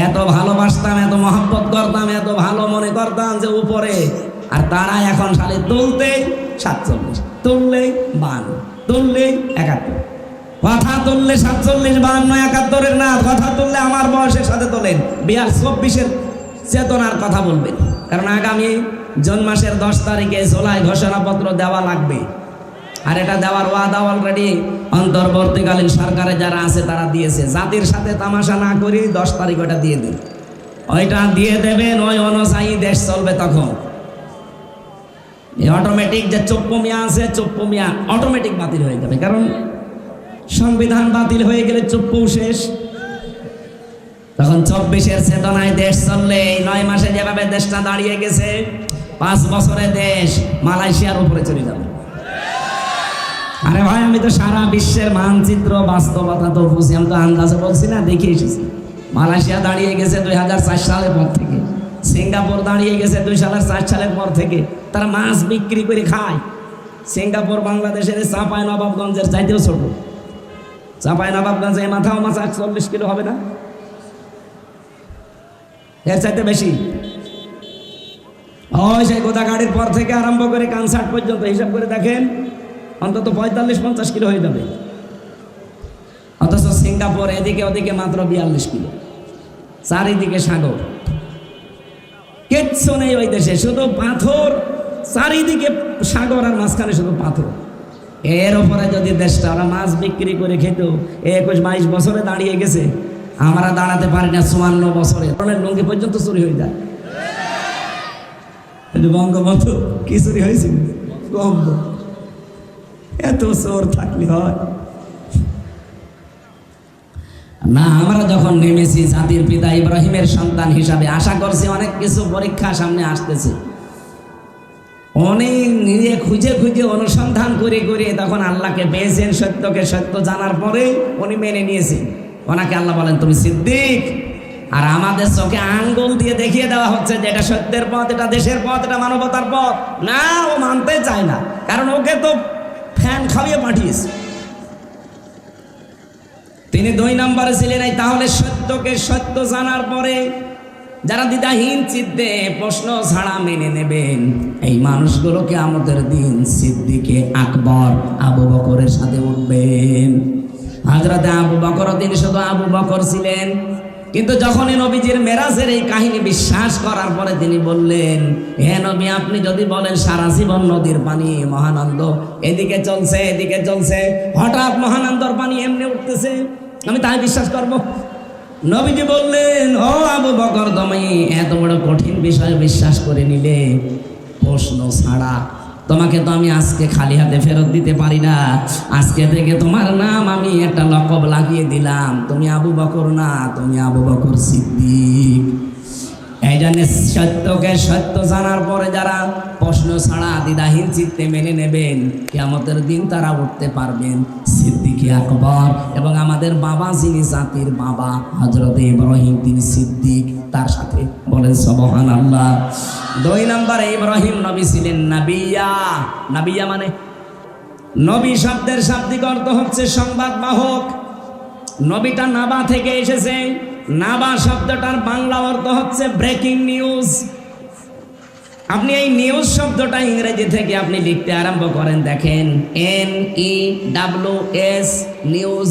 এত ভালোবাসতাম, এত মহব্বত করতাম, এত ভালো মনে করতাম যে উপরে, আর তারা এখন সালে তুলতেই 47, তুললেই 52, তুললেই 71। কথা তুললে 47, 52, 71-এর না, কথা তুললে আমার বয়সের সাথে তোলেন, 24-এর চেতনার কথা বলবেন। কারণ আগামী জুন মাসের 10 তারিখে জুলাই ঘোষণাপত্র দেওয়া লাগবে, আর এটা দেওয়ার ওয়াদা অলরেডি অন্তর্বর্তীকালীন সরকারে যারা আছে তারা দিয়েছে। জাতির সাথে তামাশা না করি 10 তারিখ ওটা দিয়ে দিন, ওইটা দিয়ে দেবেন, ওই অনুযায়ী দেশ চলবে। তখন অটোমেটিক যে চপ্পু মিয়া আছে, চপ্পু মিয়া অটোমেটিক বাতিল হয়ে যাবে, কারণ সংবিধান বাতিল হয়ে গেলে চপ্পু শেষ। তখন 24-এর চেতনায় দেশ চললে, এই 9 মাসে যেভাবে দেশটা দাঁড়িয়ে গেছে, 5 বছরে দেশ মালয়েশিয়ার উপরে চলে যাবে। আরে ভাই, আমি তো সারা বিশ্বের মানচিত্র বাস্তবতা তো বুঝি, আমি তো আন্দাজে বলছি না, দেখে এসেছি। মালয়েশিয়া দাঁড়িয়ে গেছে 2004 সালের পর থেকে, সিঙ্গাপুর দাঁড়িয়ে গেছে 2004 সালের পর থেকে। তারা মাছ বিক্রি করে খায়। সিঙ্গাপুর বাংলাদেশের চাঁপাইনবাবগঞ্জের চাইতেও ছোট। চাঁপাইনবাবগঞ্জে মাথাও মাছ 40 কিলো হবে না, এর চাইতে বেশি। ওই সেই গোদাগাড়ির পর থেকে আরম্ভ করে কনসার্ট পর্যন্ত হিসাব করে দেখেন, অন্তত 45-50 কিলো হয়ে যাবে। অথচ সিঙ্গাপুর এদিকে ওদিকে মাত্র 42 কিলো, চারিদিকে সাগর, কিচ্ছু নেই ওই দেশে, শুধু পাথর, চারিদিকে সাগর আর মাঝখানে শুধু পাথর। এর উপরে যদি দেশটা ওরা মাছ বিক্রি করে খেত, 21-22 বছরে দাঁড়িয়ে গেছে, আমরা দাঁড়াতে পারি না 54 বছরে। লুঙ্গি পর্যন্ত চুরি হয়ে যায়। বঙ্গবন্ধু কি চুরি হয়েছিল? এত চোর থাকলে হয় না। আমরা যখন নেমেছি জাতির পিতা ইব্রাহিমের সন্তান হিসাবে, আশা করছি অনেক কিছু পরীক্ষা সামনে আসতেছে। অনেক নিজে খুঁজে খুঁজে অনুসন্ধান করে করে তখন আল্লাহকে পেয়েছেন। সত্যকে সত্য জানার পরে উনি মেনে নিয়েছেন। ওনাকে আল্লাহ বলেন তুমি সিদ্দিক। আর আমাদের চোখে আঙ্গুল দিয়ে দেখিয়ে দেওয়া হচ্ছে যে এটা সত্যের পথ, এটা দেশের পথ, এটা মানবতার পথ। না, ও মানতে চায় না, কারণ ওকে তো ফ্যান খাইয়ে পাঠিয়েছে। তিনি 2 নম্বরে ছিলেন। তাহলে সত্যকে সত্য জানার পরে যারা দ্বিধাহীন চিত্তে প্রশ্ন ছাড়া মেনে নেবেন, এই মানুষগুলোকে আমাদের দিন সিদ্দিকে আকবর আবু বকরের সাথে উঠবেন। হযরতে আবু বকর, তিনি শুধু আবু বকর ছিলেন, কিন্তু যখনই নবীজির মেরাজের এই কাহিনী বিশ্বাস করার পরে তিনি বললেন, হে নবী, আপনি যদি বলেন সারা জীবন নদীর পানি মহানন্দ এদিকে চলছে এদিকে চলছে, হঠাৎ মহানন্দর পানি এমনি উঠতেছে, আমি তাই বিশ্বাস করব? নবীজি বললেন, ও আবু বকর, তুমি এত বড় কঠিন বিষয় বিশ্বাস করে নিলে প্রশ্ন ছাড়া। তোমাকে তো আমি আজকে খালি হাতে ফেরত দিতে পারি না। আজকে থেকে তোমার নাম আমি একটা লকব লাগিয়ে দিলাম, তুমি আবু বকর না, তুমি আবু বকর সিদ্দিক। এই জন্য সত্যকে সত্য জানার পরে যারা প্রশ্ন ছাড়া দ্বিধাহীন চিত্তে মেনে নেবেন, কিয়ামতের দিন তারা উঠতে পারবেন সিদ্দিকে আকবর। এবং আমাদের বাবা যিনি জাতির বাবা হযরত ইব্রাহিম, তিনি সিদ্দিক তার সাথে, বলেন সুবহানাল্লাহ। 2 নম্বরে ইব্রাহিম নবী ছিলেন নাবিয়া। নাবিয়া মানে নবী শব্দের শাব্দিক অর্থ হচ্ছে সংবাদ বাহক। নবীটা নাবা থেকে এসেছে। নাবা শব্দটার বাংলা অর্থ হচ্ছে ব্রেকিং নিউজ। আপনি এই নিউজ শব্দটা ইংরেজি থেকে আপনি লিখতে আরম্ভ করেন, দেখেন NEWS নিউজ।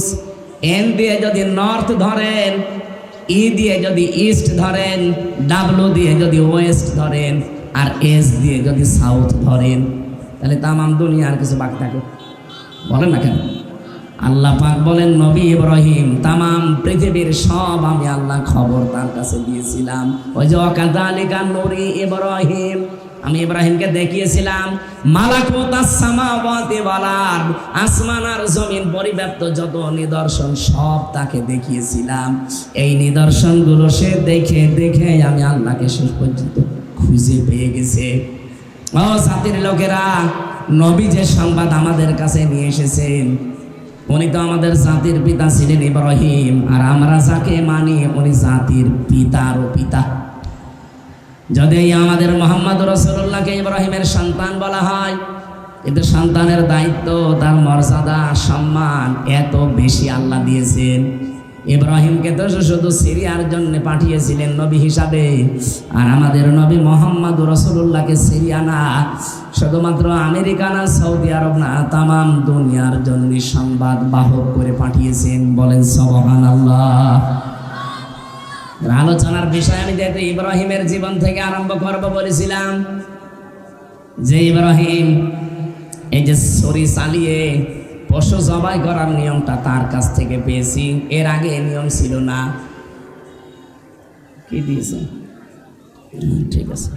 এন দিয়ে যদি নর্থ ধরেন, ই দিয়ে যদি ইস্ট ধরেন, ডাব্লু দিয়ে যদি ওয়েস্ট ধরেন, আর এস দিয়ে যদি সাউথ ধরেন, তাহলে তামাম দুনিয়ার কিছু বাকি থাকে? বলেন না কেন? আল্লাহ পাক বলেন, নবী ইব্রাহিম তামাম পৃথিবীর সব আমি আল্লাহ খবর তার কাছে দিয়েছিলাম। ওই যে ওয়াকাযালিকা নুরি ইব্রাহিম, আমি ইব্রাহিমকে দেখিয়েছিলাম মালাকুতাস সামাওয়াতি ওয়াল আরদ, আসমান আর জমিন পরিব্যাপ্ত যত নিদর্শন সব তাকে দেখিয়েছিলাম। এই নিদর্শনগুলো সে দেখে দেখে আমি আল্লাহকে শেষ পর্যন্ত খুঁজে পেয়ে গেছে। ও জাতির লোকেরা, নবী যে সংবাদ আমাদের কাছে নিয়ে এসেছেন, উনি তো আমাদের জাতির পিতা ছিলেন ইব্রাহিম, আর আমরা যাকে মানি উনি জাতির পিতারও পিতা। যদি আমাদের মুহাম্মদ রাসূলুল্লাহকে ইব্রাহিমের সন্তান বলা হয়, কিন্তু সন্তানের দায়িত্ব, তার মর্যাদা, সম্মান এত বেশি আল্লাহ দিয়েছেন। ইব্রাহিমকে তো শুধু সিরিয়ার জন্য পাঠিয়েছিলেন নবী হিসাবে, আর আমাদের নবী মুহাম্মদ রাসূলুল্লাহকে সিরিয়া না, শুধুমাত্র আমেরিকা না, সৌদি আরব না, তামাম দুনিয়ার জন্য সংবাদ বাহক করে পাঠিয়েছেন। বলেন সুবহানাল্লাহ। আলোচনার বিষয় আমি যেহেতু ইব্রাহিমের জীবন থেকে আরম্ভ করব বলেছিলাম, যে ইব্রাহিম এই যে ছুরি চালিয়ে পশু জবাই করার নিয়মটা তার কাছ থেকে পেয়েছি। এর আগে এই নিয়ম ছিল না। কি দিয়েছে? ঠিক আছে,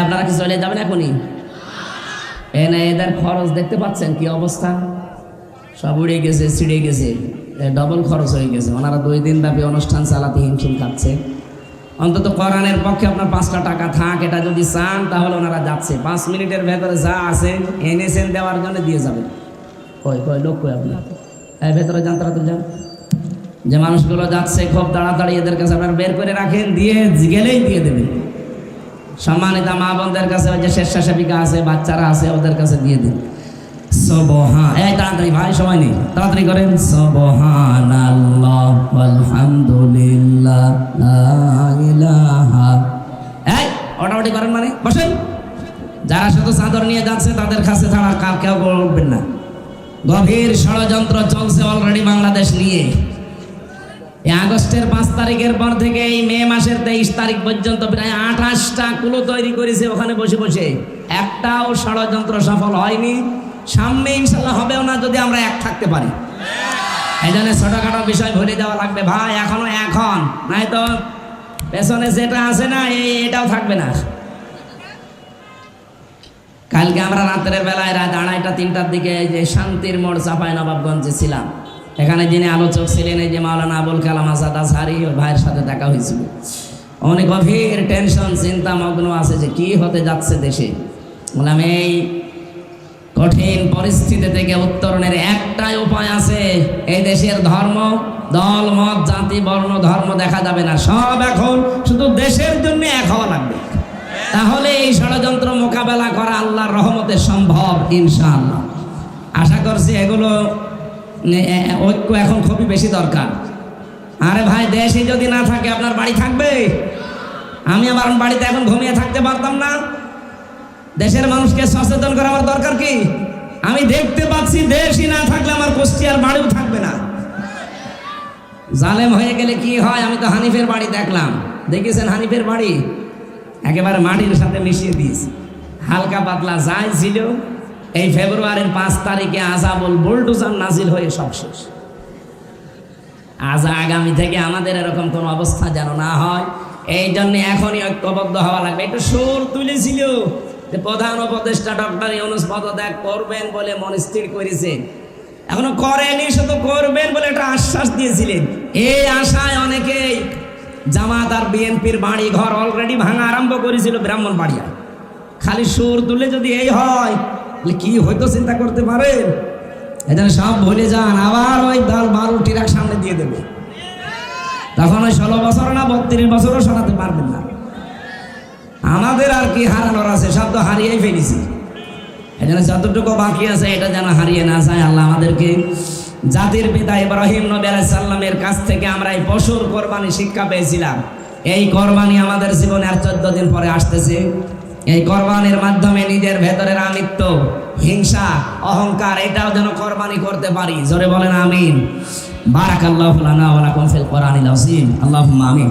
আপনারা কি চলে যাবেন এখনই? এদের খরচ দেখতে পাচ্ছেন কি অবস্থা, সব উড়ে গেছে, ছিঁড়ে গেছে, ডবল খরচ হয়ে গেছে। ওনারা 2 দিন ব্যাপী অনুষ্ঠান চালাতে হিমশিম খাচ্ছে। অন্তত কোরআনের পক্ষে আপনার 5টা টাকা থাক, এটা যদি চান তাহলে ওনারা যাচ্ছে। 5 মিনিটের ভেতরে যা আছে এনেছেন দেওয়ার জন্য দিয়ে যাবেন। কই লোক কই আপনার? ভেতরে যান, তারা তো যান। যে মানুষগুলো যাচ্ছে খুব তাড়াতাড়ি, এদের কাছে আপনার বের করে রাখেন, দিয়ে গেলেই দিয়ে দেবেন। সম্মানিত মা বোনদের কাছে, ওই যে স্বেচ্ছাসেবিকা আছে, বাচ্চারা আছে, ওদের কাছে দিয়ে দিন। তাড়াতাড়ি ভাই, সময় নেই, তাড়াতাড়ি করেন। সুবহানাল্লাহ ওয়ালহামদুলিল্লাহ লা ইলাহা। ওটাওটি করেন মানে বসেন। যারা শুধু চাদর নিয়ে যাচ্ছে তাদের কাছে ছাড়া কার কেউ বলবেন না। গভীর ষড়যন্ত্র চলছে অলরেডি বাংলাদেশ নিয়ে। এই আগস্টের 5 তারিখের পর থেকে এই মে মাসের 23 তারিখ পর্যন্ত প্রায় 28টা কুলো তৈরি করেছে ওখানে বসে বসে। একটাও ষড়যন্ত্র সফল হয়নি, সামনে ইনশাল্লাহ হবেও না, যদি আমরা এক থাকতে পারি। এই জন্য ছোটখাটো বিষয় ভুলে যাওয়া লাগবে ভাই, এখনো এখন, নাই তো পেছনে যেটা আছে না এটাও থাকবে না। কালকে আমরা রাতের বেলায় রাত 2:30-3টার দিকে যে শান্তির মোড় চাঁপাইনবাবগঞ্জে ছিলাম। এখানে যিনি আলোচক ছিলেন এই যে মাওলানা আবুল কালাম আজাদ আজহারি, ওই ভাইয়ের সাথে দেখা হয়েছিল। অনেক গভীর টেনশন, চিন্তা মগ্ন আছে যে কি হতে যাচ্ছে দেশে। বললাম এই কঠিন পরিস্থিতি থেকে উত্তরণের একটাই উপায় আছে। এই দেশের ধর্ম, দল, মত, জাতি, বর্ণ, ধর্ম দেখা যাবে না, সব এখন শুধু দেশের জন্য এক হওয়া লাগবে। তাহলে এই ষড়যন্ত্র মোকাবেলা করা আল্লাহর রহমতে সম্ভব ইনশাআল্লাহ। আশা করছি এগুলো ঐক্য এখন খুবই বেশি দরকার। আরে ভাই, দেশে যদি না থাকে আপনার বাড়ি থাকবে? আমি আমার বাড়িতে এখন ঘুমিয়ে থাকতে পারতাম না? দেশের মানুষকে সচেতন করা আমার দরকার কি? আমি দেখতে পাচ্ছি দেশই না থাকলে আমার কুষ্টিয়ার বাড়িও থাকবে না। জালেম হয়ে গেলে কি হয়? আমি তো হানিফের বাড়ি দেখলাম, দেখেছেন হানিফের বাড়ি? একেবারে মাটির সাথে মিশিয়ে দিয়েছে, হালকা পাতলা যাই ছিল। এই ফেব্রুয়ারির 5 তারিখে আযাবুল বুলডোজার নাজিল হয়ে সব শেষ। আজ আগামী থেকে আমাদের এরকম কোন অবস্থা যেন না হয়, এই জন্য এখনই ঐক্যবদ্ধ হওয়া লাগবে। একটু সুর তুলেছিল যে প্রধান উপদেষ্টা ডক্টর ইউনূস পদত্যাগ করবেন বলে মন স্থির করেছেন, এখনো করেনি, শুধু করবেন বলে একটা আশ্বাস দিয়েছিলেন। এই আশায় অনেকেই জামাত আর বিএনপির বাড়ি ঘর অলরেডি ভাঙা আরম্ভ করেছিল ব্রাহ্মণবাড়িয়ায়। খালি সুর তুলে যদি এই হয় তাহলে কি হয়তো চিন্তা করতে পারেন। এজন্য সব ভুলে যান, আবার ওই 12 ট্রাক সামনে দিয়ে দেবে, তখন ওই 16 বছর না 32 বছরও শোনাতে পারবেন না। আমাদের আর কি হারানোর আছে, সব তো হারিয়েই ফেলেছি। এজন্য যতটুকু বাকি আছে এটা যেন হারিয়ে না যায়। আল্লাহ আমাদেরকে জাতির পিতা ইব্রাহিম নবী আলাইহিস সালামের কাছ থেকে আমরা এই পশুর কোরবানি শিক্ষা পেয়েছিলাম। এই কোরবানি আমাদের জীবনে আর 14 দিন পরে আসতেছে। এই কোরবানির মাধ্যমে নিজের ভেতরের আমিত্ব, হিংসা, অহংকার এটাও যেন কোরবানি করতে পারি। জোরে বলেন আমিন। বারাকাল্লাহু লানা ওয়া লাকুম ফিল কোরআনিল আযীম। আল্লাহুম্মা আমিন।